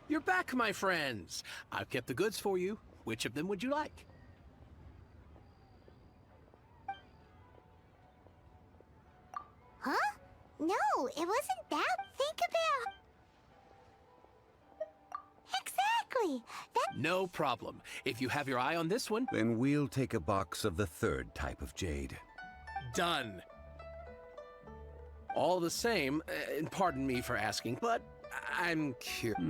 Speaker 13: You're back, my friends. I've kept the goods for you. Which of them would you like?
Speaker 1: Huh? No, it wasn't that. Think about... Exactly! That...
Speaker 13: No problem. If you have your eye on this one...
Speaker 12: Then we'll take a box of the third type of jade.
Speaker 13: Done. All the same, and pardon me for asking, but I'm curious.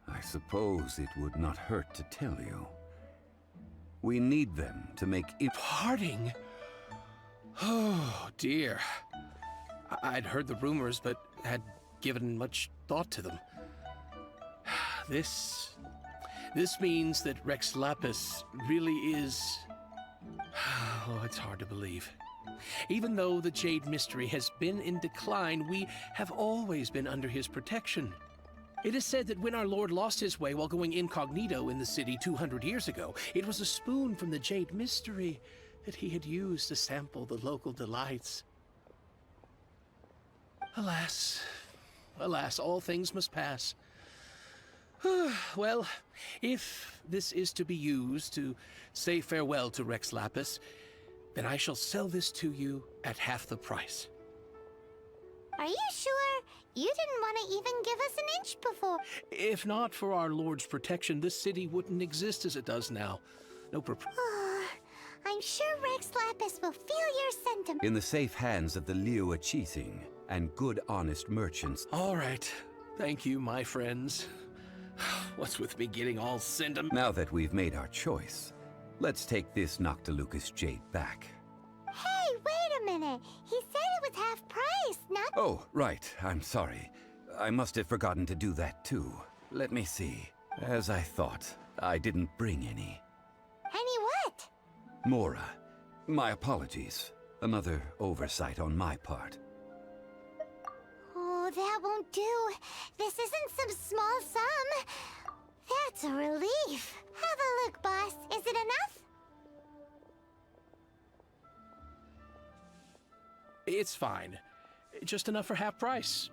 Speaker 12: I suppose it would not hurt to tell you. We need them to make it...
Speaker 13: Parting? Oh, dear. I'd heard the rumors, but had given much thought to them. This means that Rex Lapis really is... Oh, it's hard to believe. Even though the Jade Mystery has been in decline, we have always been under his protection. It is said that when our Lord lost his way while going incognito in the city 200 years ago, it was a spoon from the Jade Mystery that he had used to sample the local delights. Alas, alas, all things must pass. Well, if this is to be used to say farewell to Rex Lapis, then I shall sell this to you at half the price.
Speaker 1: Are you sure? You didn't want to even give us an inch before.
Speaker 13: If not for our Lord's protection, this city wouldn't exist as it does now. No
Speaker 1: I'm sure Rex Lapis will feel your sentiment.
Speaker 12: In the safe hands of the Liu Chising and good honest merchants.
Speaker 13: All right. Thank you, my friends. What's with me getting all sentiment?
Speaker 12: Now that we've made our choice, let's take this Noctilucus jade back.
Speaker 1: Hey, wait a minute. He said it was half price, not...
Speaker 12: Oh, right. I'm sorry. I must have forgotten to do that too. Let me see. As I thought, I didn't bring any.
Speaker 1: Any what?
Speaker 12: Mora. My apologies. Another oversight on my part.
Speaker 1: Oh, that won't do. This isn't some small sum. That's a relief. Have a look, boss. Is it enough?
Speaker 13: It's fine. Just enough for half price.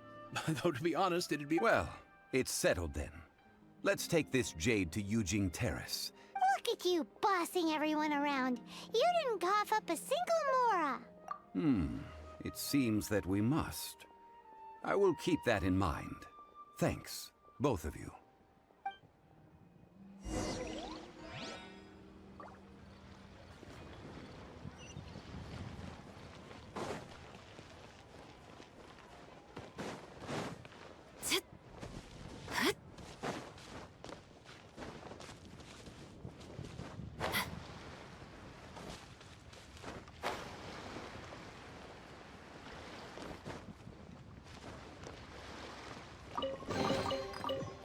Speaker 13: Though, to be honest, it'd be...
Speaker 12: Well, it's settled then. Let's take this jade to Yujing Terrace.
Speaker 1: Look at you bossing everyone around. You didn't cough up a single Mora.
Speaker 12: It seems that we must. I will keep that in mind. Thanks, both of you.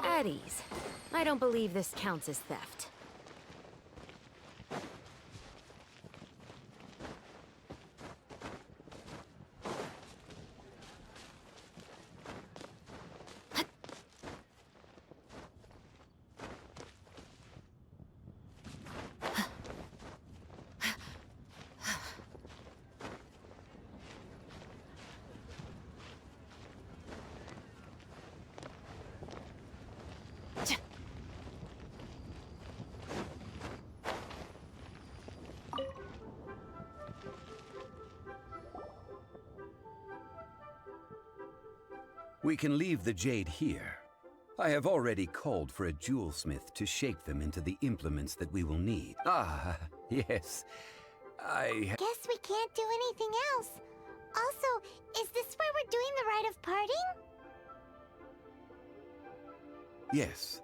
Speaker 15: At ease. I don't believe this counts as theft.
Speaker 12: We can leave the jade here. I have already called for a jewelsmith to shape them into the implements that we will need. Ah, yes.
Speaker 1: Guess we can't do anything else. Also, is this where we're doing the rite of parting?
Speaker 12: Yes.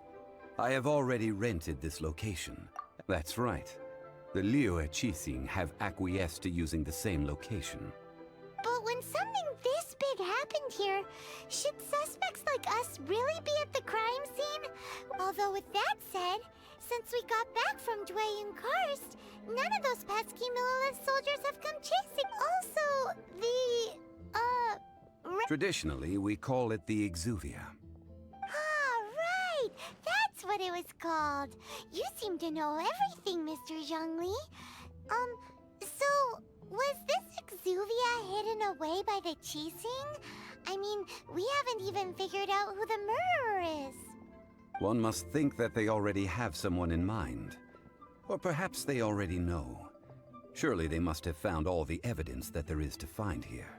Speaker 12: I have already rented this location. That's right. The Liu Chising have acquiesced to using the same location.
Speaker 1: But when something this big happened here, should suspects like us really be at the crime scene? Although with that said, since we got back from Dwayne Karst, none of those pesky Millelith soldiers have come chasing. Also,
Speaker 12: Traditionally, we call it the Exuvia.
Speaker 1: Ah, right! That's what it was called. You seem to know everything, Mr. Zhongli. So, was this Exuvia hidden away by the Chising? I mean, we haven't even figured out who the murderer is.
Speaker 12: One must think that they already have someone in mind. Or perhaps they already know. Surely they must have found all the evidence that there is to find here.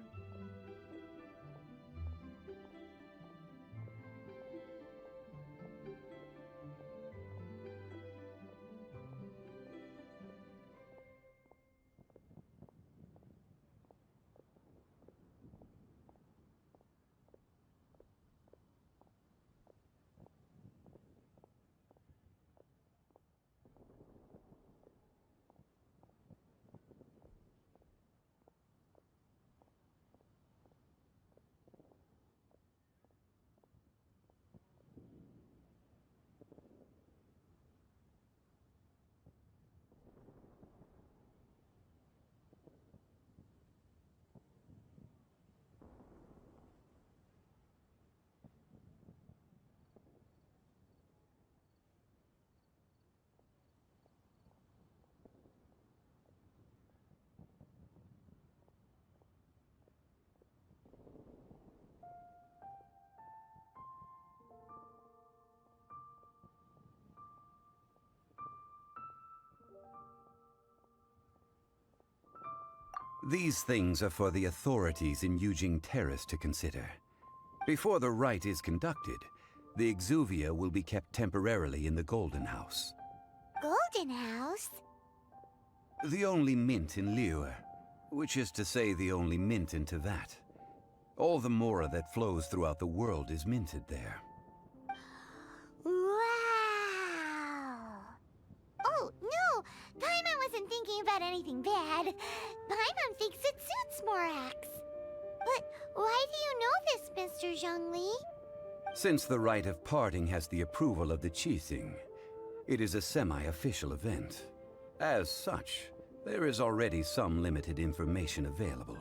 Speaker 12: These things are for the authorities in Yujing Terrace to consider. Before the rite is conducted, the Exuvia will be kept temporarily in the Golden House.
Speaker 1: Golden House?
Speaker 12: The only mint in Liyue, which is to say the only mint in Teyvat. All the mora that flows throughout the world is minted there.
Speaker 1: Wow! Oh, no! Paimon wasn't thinking about anything bad. Paimon thinks it suits Morax. But why do you know this, Mr. Zhongli?
Speaker 12: Since the rite of parting has the approval of the Qixing, it is a semi-official event. As such, there is already some limited information available.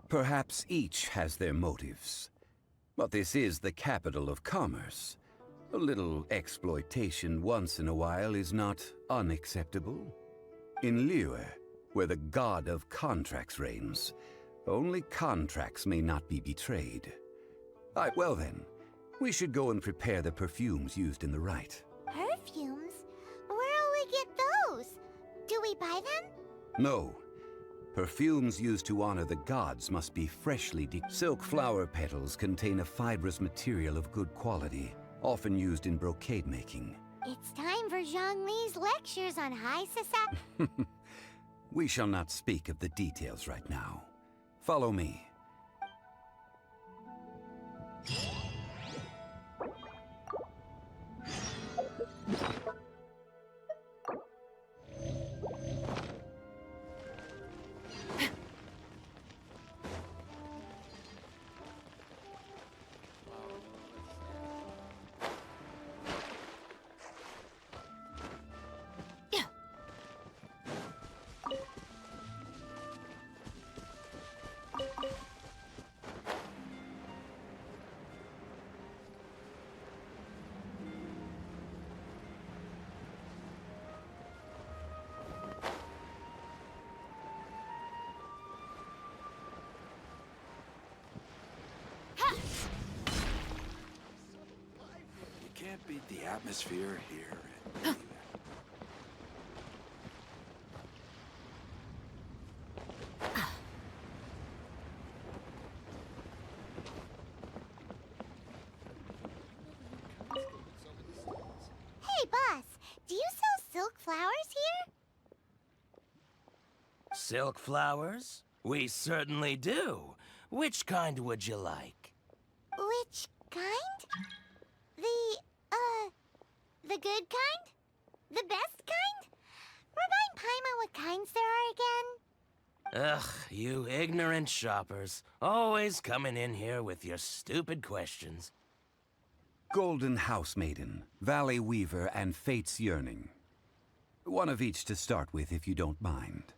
Speaker 12: Perhaps each has their motives. But this is the capital of commerce. A little exploitation once in a while is not unacceptable. In Liyue, where the god of contracts reigns, only contracts may not be betrayed. Well then, we should go and prepare the perfumes used in the rite.
Speaker 1: Perfumes? Where'll we get those? Do we buy them?
Speaker 12: No. Perfumes used to honor the gods must be freshly Silk flower petals contain a fibrous material of good quality, often used in brocade making.
Speaker 1: It's time for Zhongli's lectures on high society.
Speaker 12: We shall not speak of the details right now. Follow me.
Speaker 16: You can't beat the atmosphere here.
Speaker 1: Hey, boss, do you sell silk flowers here?
Speaker 17: Silk flowers? We certainly do. Which kind would you like?
Speaker 1: Which kind? The good kind? The best kind? Remind Paimon what kinds there are again?
Speaker 17: Ugh, you ignorant shoppers. Always coming in here with your stupid questions.
Speaker 12: Golden House Maiden, Valley Weaver, and Fate's Yearning. One of each to start with, if you don't mind.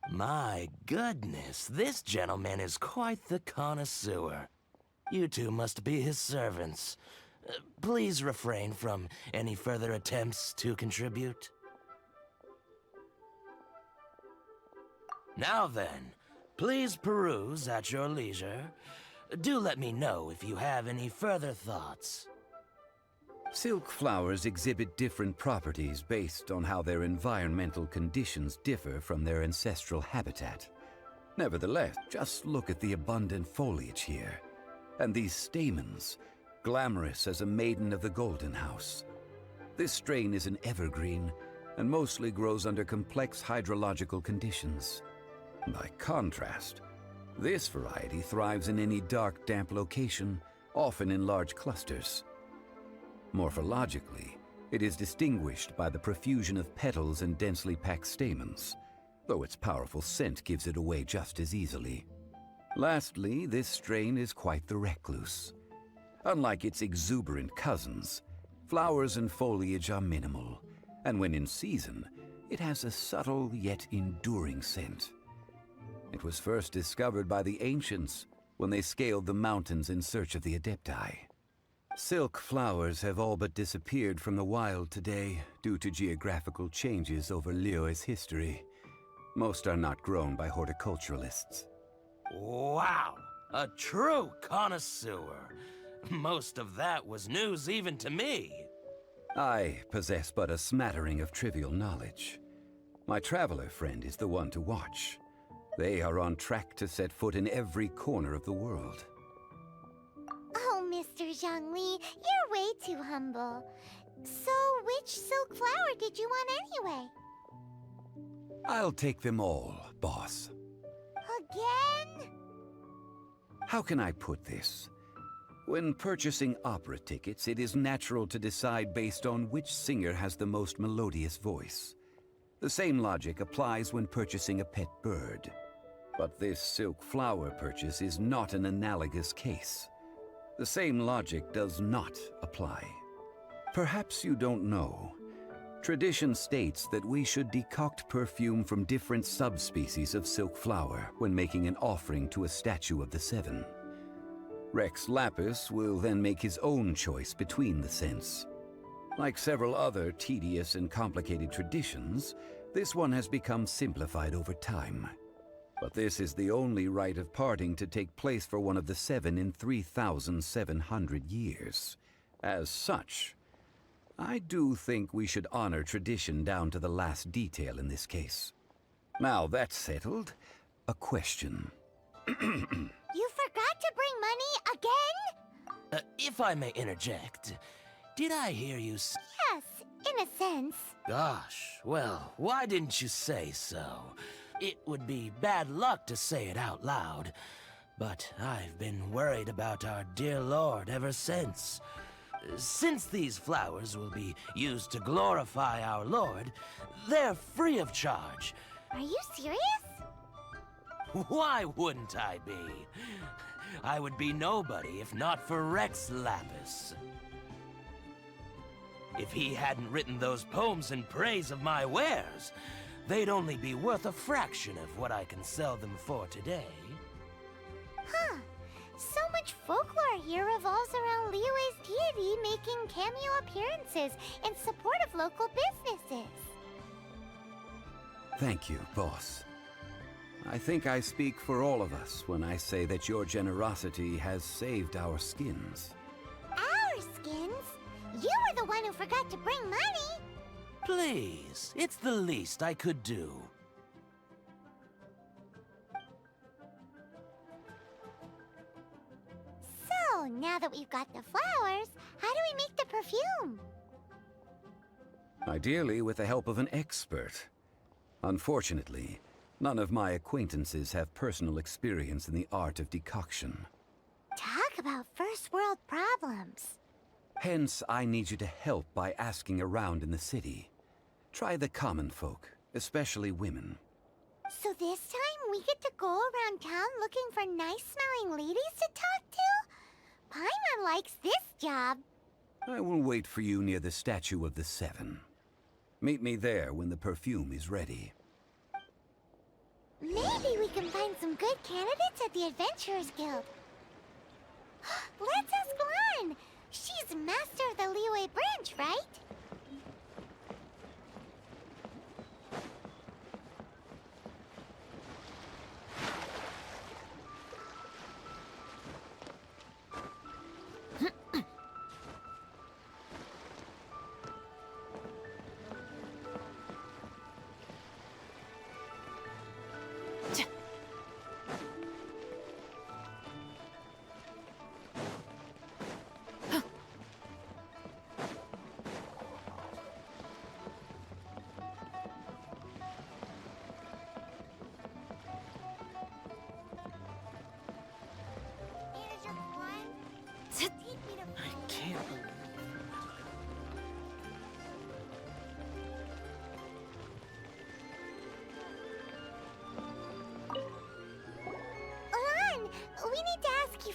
Speaker 17: My goodness, this gentleman is quite the connoisseur. You two must be his servants. Please refrain from any further attempts to contribute. Now then, please peruse at your leisure. Do let me know if you have any further thoughts.
Speaker 12: Silk flowers exhibit different properties based on how their environmental conditions differ from their ancestral habitat. Nevertheless, just look at the abundant foliage here. And these stamens, glamorous as a maiden of the Golden House. This strain is an evergreen and mostly grows under complex hydrological conditions. By contrast, this variety thrives in any dark, damp location, often in large clusters. Morphologically, it is distinguished by the profusion of petals and densely packed stamens, though its powerful scent gives it away just as easily. Lastly, this strain is quite the recluse. Unlike its exuberant cousins, flowers and foliage are minimal, and when in season, it has a subtle yet enduring scent. It was first discovered by the ancients when they scaled the mountains in search of the Adepti. Silk flowers have all but disappeared from the wild today due to geographical changes over Liyue's history. Most are not grown by horticulturalists.
Speaker 17: Wow! A true connoisseur. Most of that was news even to me.
Speaker 12: I possess but a smattering of trivial knowledge. My traveler friend is the one to watch. They are on track to set foot in every corner of the world.
Speaker 1: Oh, Mr. Zhongli, you're way too humble. So, which silk flower did you want anyway?
Speaker 12: I'll take them all, boss.
Speaker 1: Again?
Speaker 12: How can I put this? When purchasing opera tickets, it is natural to decide based on which singer has the most melodious voice. The same logic applies when purchasing a pet bird. But this silk flower purchase is not an analogous case. The same logic does not apply. Perhaps you don't know. Tradition states that we should decoct perfume from different subspecies of silk flower when making an offering to a statue of the Seven. Rex Lapis will then make his own choice between the scents. Like several other tedious and complicated traditions, this one has become simplified over time. But this is the only rite of parting to take place for one of the Seven in 3,700 years. As such, I do think we should honor tradition down to the last detail in this case. Now that's settled, a question.
Speaker 1: You forgot to bring money again?
Speaker 17: If I may interject, did I hear you s-
Speaker 1: Yes, in a sense.
Speaker 17: Gosh, well, why didn't you say so? It would be bad luck to say it out loud, but I've been worried about our dear Lord ever since. Since these flowers will be used to glorify our Lord, they're free of charge.
Speaker 1: Are you serious?
Speaker 17: Why wouldn't I be? I would be nobody if not for Rex Lapis. If he hadn't written those poems in praise of my wares, they'd only be worth a fraction of what I can sell them for today.
Speaker 1: Huh. So much folklore here revolves around Liyue's deity making cameo appearances in support of local businesses.
Speaker 12: Thank you, boss. I think I speak for all of us when I say that your generosity has saved our skins.
Speaker 1: Our skins? You were the one who forgot to bring money.
Speaker 17: Please, it's the least I could do.
Speaker 1: So, now that we've got the flowers, how do we make the perfume?
Speaker 12: Ideally with the help of an expert. Unfortunately, none of my acquaintances have personal experience in the art of decoction.
Speaker 1: Talk about first world problems.
Speaker 12: Hence, I need you to help by asking around in the city. Try the common folk, especially women.
Speaker 1: So this time we get to go around town looking for nice-smelling ladies to talk to? Paimon likes this job.
Speaker 12: I will wait for you near the statue of the Seven. Meet me there when the perfume is ready.
Speaker 1: Maybe we can find some good candidates at the Adventurers Guild. Let's ask Lan. She's master of the Liyue branch, right?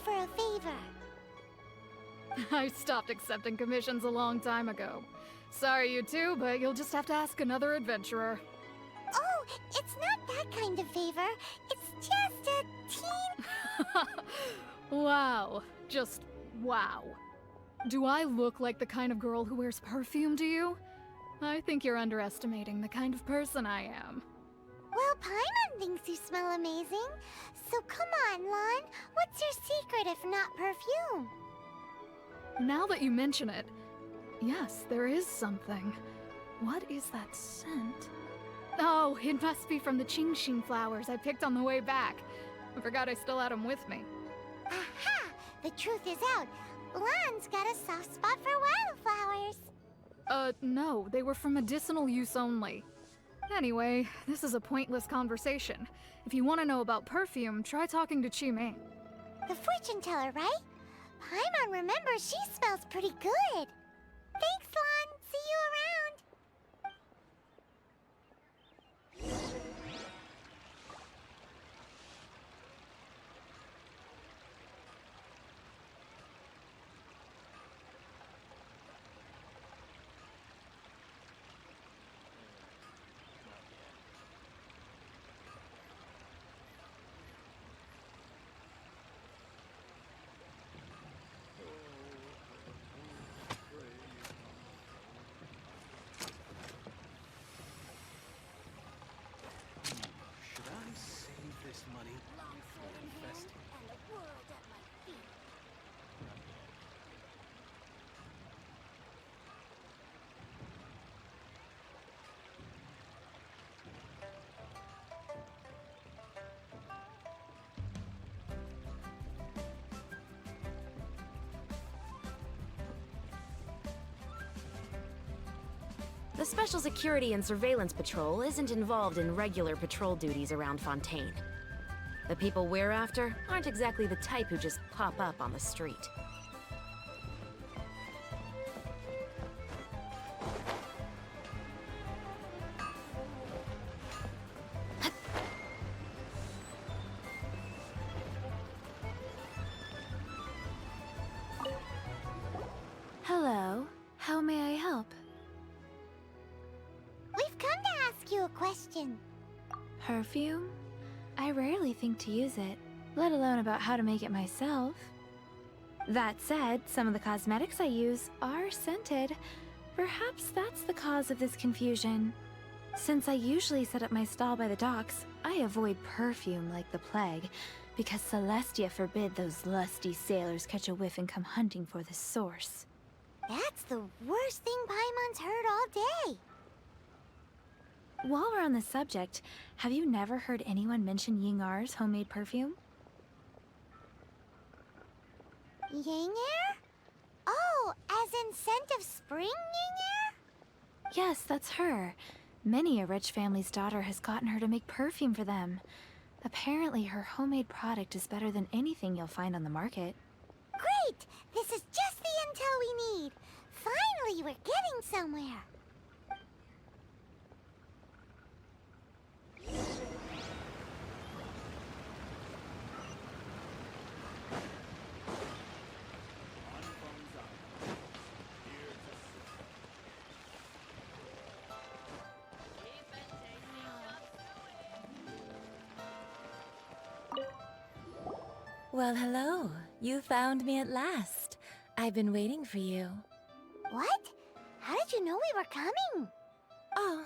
Speaker 1: for a favor.
Speaker 18: I stopped accepting commissions a long time ago. Sorry, you two, but you'll just have to ask another adventurer.
Speaker 1: Oh, it's not that kind of favor. It's just a teen...
Speaker 18: Wow. Just wow. Do I look like the kind of girl who wears perfume to you? I think you're underestimating the kind of person I am.
Speaker 1: Well, Paimon thinks you smell amazing. So come on, Lon. What's your secret if not perfume?
Speaker 18: Now that you mention it, yes, there is something. What is that scent? Oh, it must be from the Qingxin flowers I picked on the way back. I forgot I still had them with me.
Speaker 1: Aha! The truth is out. Lon's got a soft spot for wildflowers.
Speaker 18: No, they were for medicinal use only. Anyway, this is a pointless conversation. If you want to know about perfume, try talking to Qimei.
Speaker 1: The fortune teller, right? Paimon remembers she smells pretty good. Thanks, Lon. See you around.
Speaker 13: Should I save this money or invest it?
Speaker 15: The Special Security and Surveillance Patrol isn't involved in regular patrol duties around Fontaine. The people we're after aren't exactly the type who just pop up on the street.
Speaker 2: Hello. How may I help?
Speaker 1: We've come to ask you a question.
Speaker 2: Perfume? I rarely think to use it, let alone about how to make it myself. That said, some of the cosmetics I use are scented. Perhaps that's the cause of this confusion. Since I usually set up my stall by the docks, I avoid perfume like the plague, because Celestia forbid those lusty sailors catch a whiff and come hunting for the source.
Speaker 1: That's the worst thing Paimon's heard all day.
Speaker 2: While we're on the subject, have you never heard anyone mention Yingar's homemade perfume?
Speaker 1: Yingar? Oh, as in scent of spring, Yingar?
Speaker 2: Yes, that's her. Many a rich family's daughter has gotten her to make perfume for them. Apparently, her homemade product is better than anything you'll find on the market.
Speaker 1: Great! This is just the intel we need. Finally, we're getting somewhere.
Speaker 9: Well, hello. You found me at last. I've been waiting for you.
Speaker 1: What? How did you know we were coming?
Speaker 9: Oh,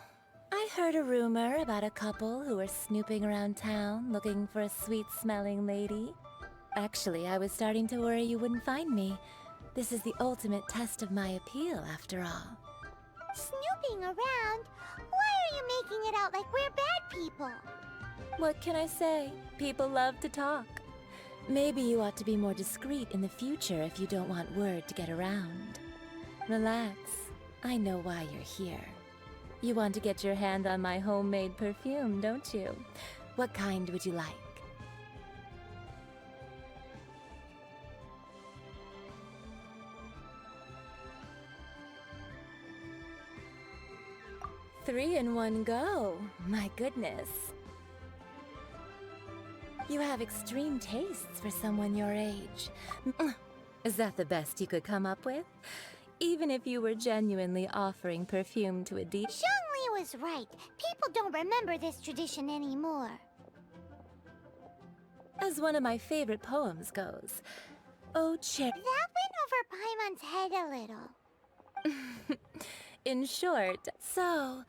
Speaker 9: I heard a rumor about a couple who were snooping around town looking for a sweet-smelling lady. Actually, I was starting to worry you wouldn't find me. This is the ultimate test of my appeal, after all.
Speaker 1: Snooping around? Why are you making it out like we're bad people?
Speaker 9: What can I say? People love to talk. Maybe you ought to be more discreet in the future if you don't want word to get around. Relax. I know why you're here. You want to get your hand on my homemade perfume, don't you? What kind would you like? Three in one go. My goodness.
Speaker 6: You have extreme tastes for someone your age. Is that the best you could come up with? Even if you were genuinely offering perfume to a deep...
Speaker 1: Zhongli was right. People don't remember this tradition anymore.
Speaker 6: As one of my favorite poems goes, oh,
Speaker 1: That went over Paimon's head a little.
Speaker 6: In short, so,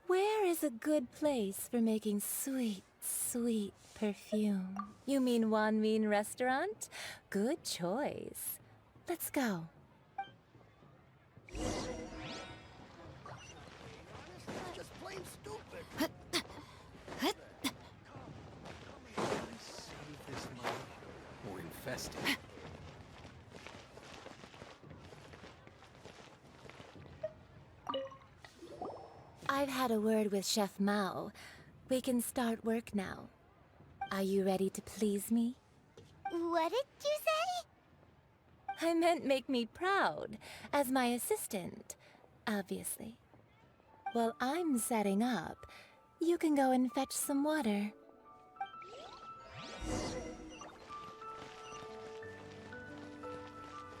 Speaker 6: where is a good place for making sweet, sweet perfume? You mean Wanmin restaurant? Good choice. Let's go.
Speaker 14: Just plain stupid.
Speaker 13: Save this money or invest it.
Speaker 6: I've had a word with Chef Mao. We can start work now. Are you ready to please me?
Speaker 1: What did you say?
Speaker 6: I meant make me proud, as my assistant, obviously. While I'm setting up, you can go and fetch some water.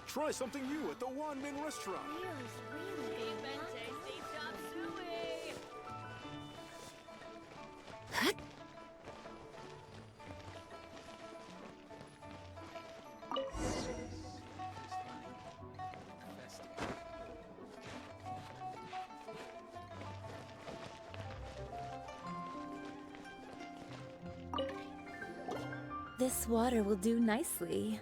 Speaker 19: Try something new at the Wanmin restaurant.
Speaker 6: This water will do nicely.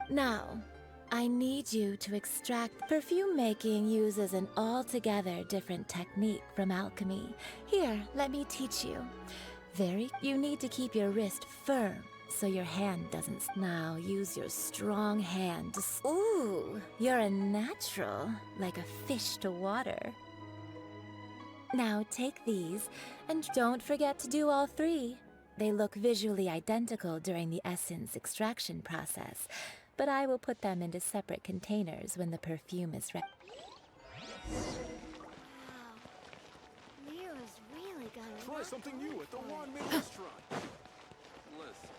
Speaker 6: Now, I need you to extract... Perfume making uses an altogether different technique from alchemy. Here, let me teach you. You need to keep your wrist firm so your hand doesn't... Now, use your strong hand to... Ooh, you're a natural, like a fish to water. Now, take these, and don't forget to do all three. They look visually identical during the essence extraction process, but I will put them into separate containers when the perfume is ready.
Speaker 1: Mira's really got a
Speaker 19: Try something new at the Wanmin restaurant.
Speaker 16: Listen.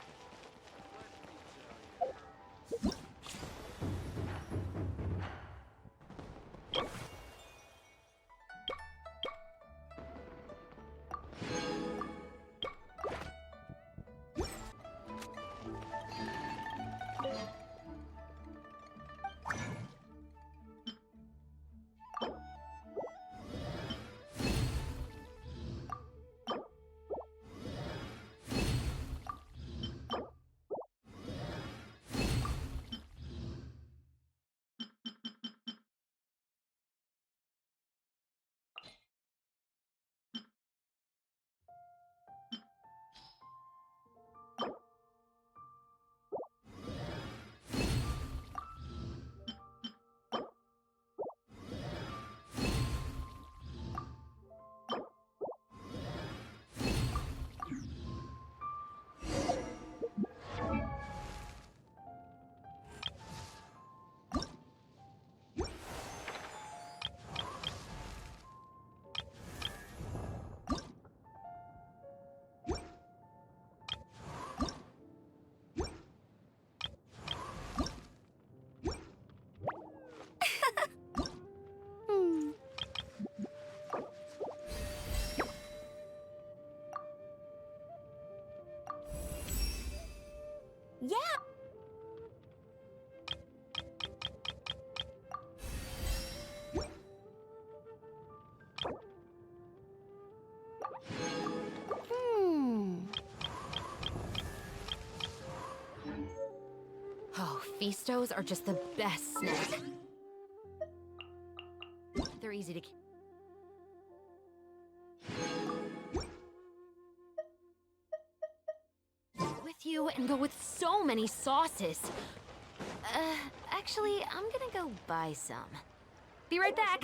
Speaker 1: Yeah!
Speaker 15: Oh, Feastos are just the best snack. They're easy to... with you and go with so many sauces. Actually, I'm gonna go buy some. Be right back.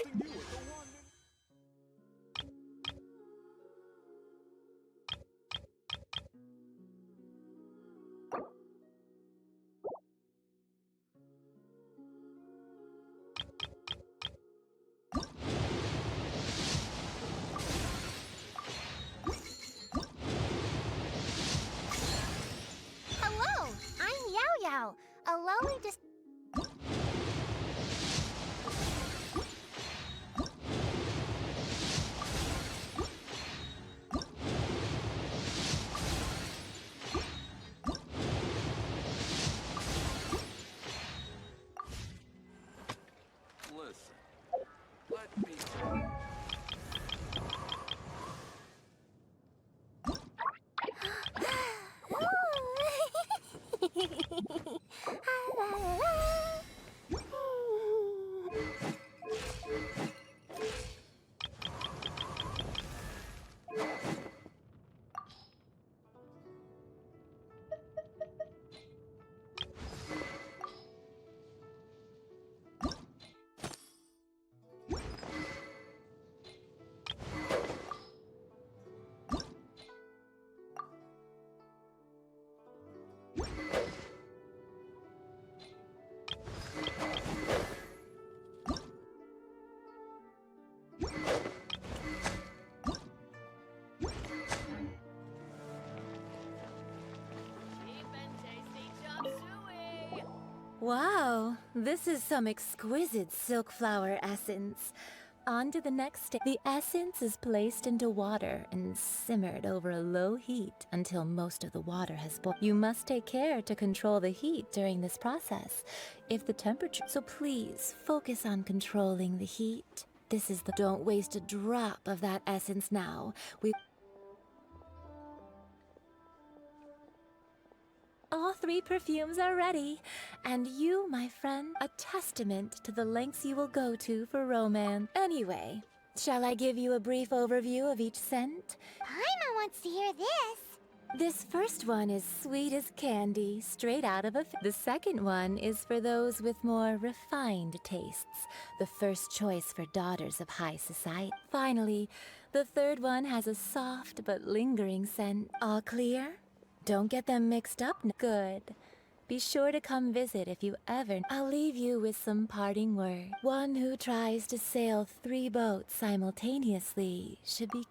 Speaker 6: Wow, this is some exquisite silk flower essence. On to the next step. The essence is placed into water and simmered over a low heat until most of the water has boiled. You must take care to control the heat during this process. If the temperature... So please, focus on controlling the heat. This is the... Don't waste a drop of that essence now. All 3 perfumes are ready, and you, my friend, a testament to the lengths you will go to for romance. Anyway, shall I give you a brief overview of each scent?
Speaker 1: Paimon wants to hear this.
Speaker 6: This first one is sweet as candy, straight out of a... The second one is for those with more refined tastes, the first choice for daughters of high society. Finally, the third one has a soft but lingering scent. All clear? Don't get them mixed up. Good. Be sure to come visit if you ever... I'll leave you with some parting words. One who tries to sail 3 boats simultaneously should be...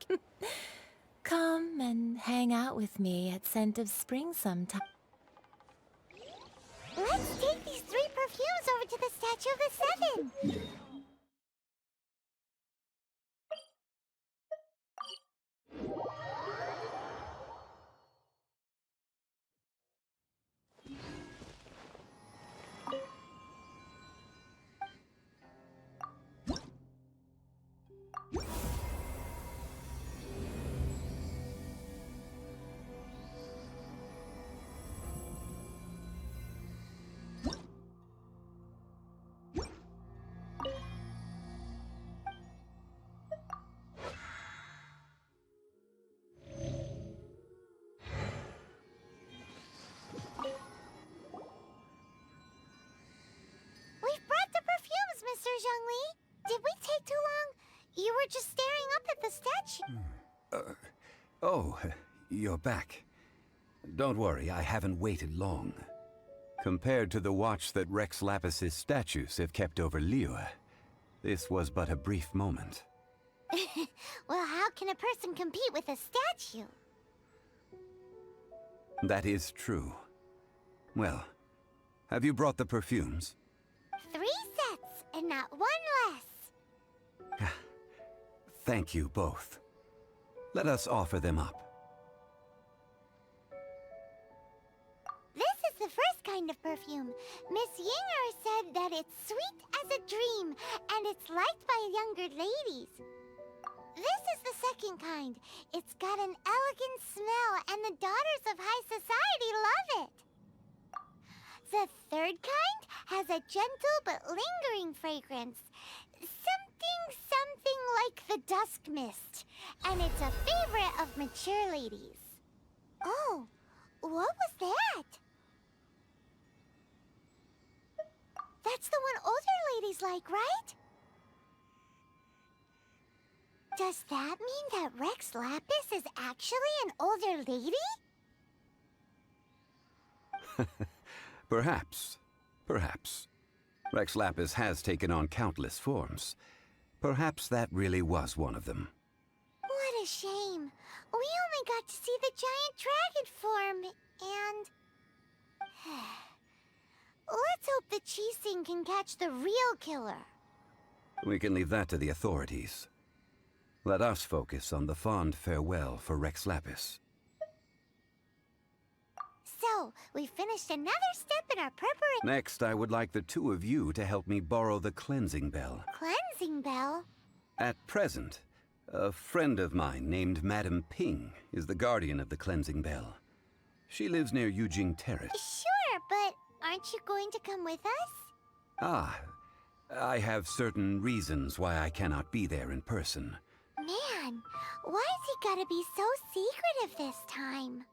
Speaker 6: Come and hang out with me at Scent of Spring sometime.
Speaker 1: Let's take these 3 perfumes over to the Statue of the 7. Mr. Zhongli, did we take too long? You were just staring up at the statue.
Speaker 12: Oh, you're back. Don't worry, I haven't waited long. Compared to the watch that Rex Lapis's statues have kept over Liyue, this was but a brief moment.
Speaker 1: Well, how can a person compete with a statue?
Speaker 12: That is true. Well, have you brought the perfumes?
Speaker 1: 3 sets, and not 1 less.
Speaker 12: Thank you both. Let us offer them up.
Speaker 1: This is the first kind of perfume. Miss Yinger said that it's sweet as a dream, and it's liked by younger ladies. This is the second kind. It's got an elegant smell, and the daughters of high society love it. The third kind has a gentle but lingering fragrance. Something like the dusk mist. And it's a favorite of mature ladies. Oh, what was that? That's the one older ladies like, right? Does that mean that Rex Lapis is actually an older lady?
Speaker 12: Perhaps. Perhaps. Rex Lapis has taken on countless forms. Perhaps that really was one of them.
Speaker 1: What a shame. We only got to see the giant dragon form, and... Let's hope the Qixing can catch the real killer.
Speaker 12: We can leave that to the authorities. Let us focus on the fond farewell for Rex Lapis.
Speaker 1: So, we finished another step in our preparation.
Speaker 12: Next, I would like the 2 of you to help me borrow the cleansing bell.
Speaker 1: Cleansing bell?
Speaker 12: At present, a friend of mine named Madame Ping is the guardian of the cleansing bell. She lives near Yujing Terrace.
Speaker 1: Sure, but aren't you going to come with us?
Speaker 12: Ah, I have certain reasons why I cannot be there in person.
Speaker 1: Man, why's he gotta be so secretive this time?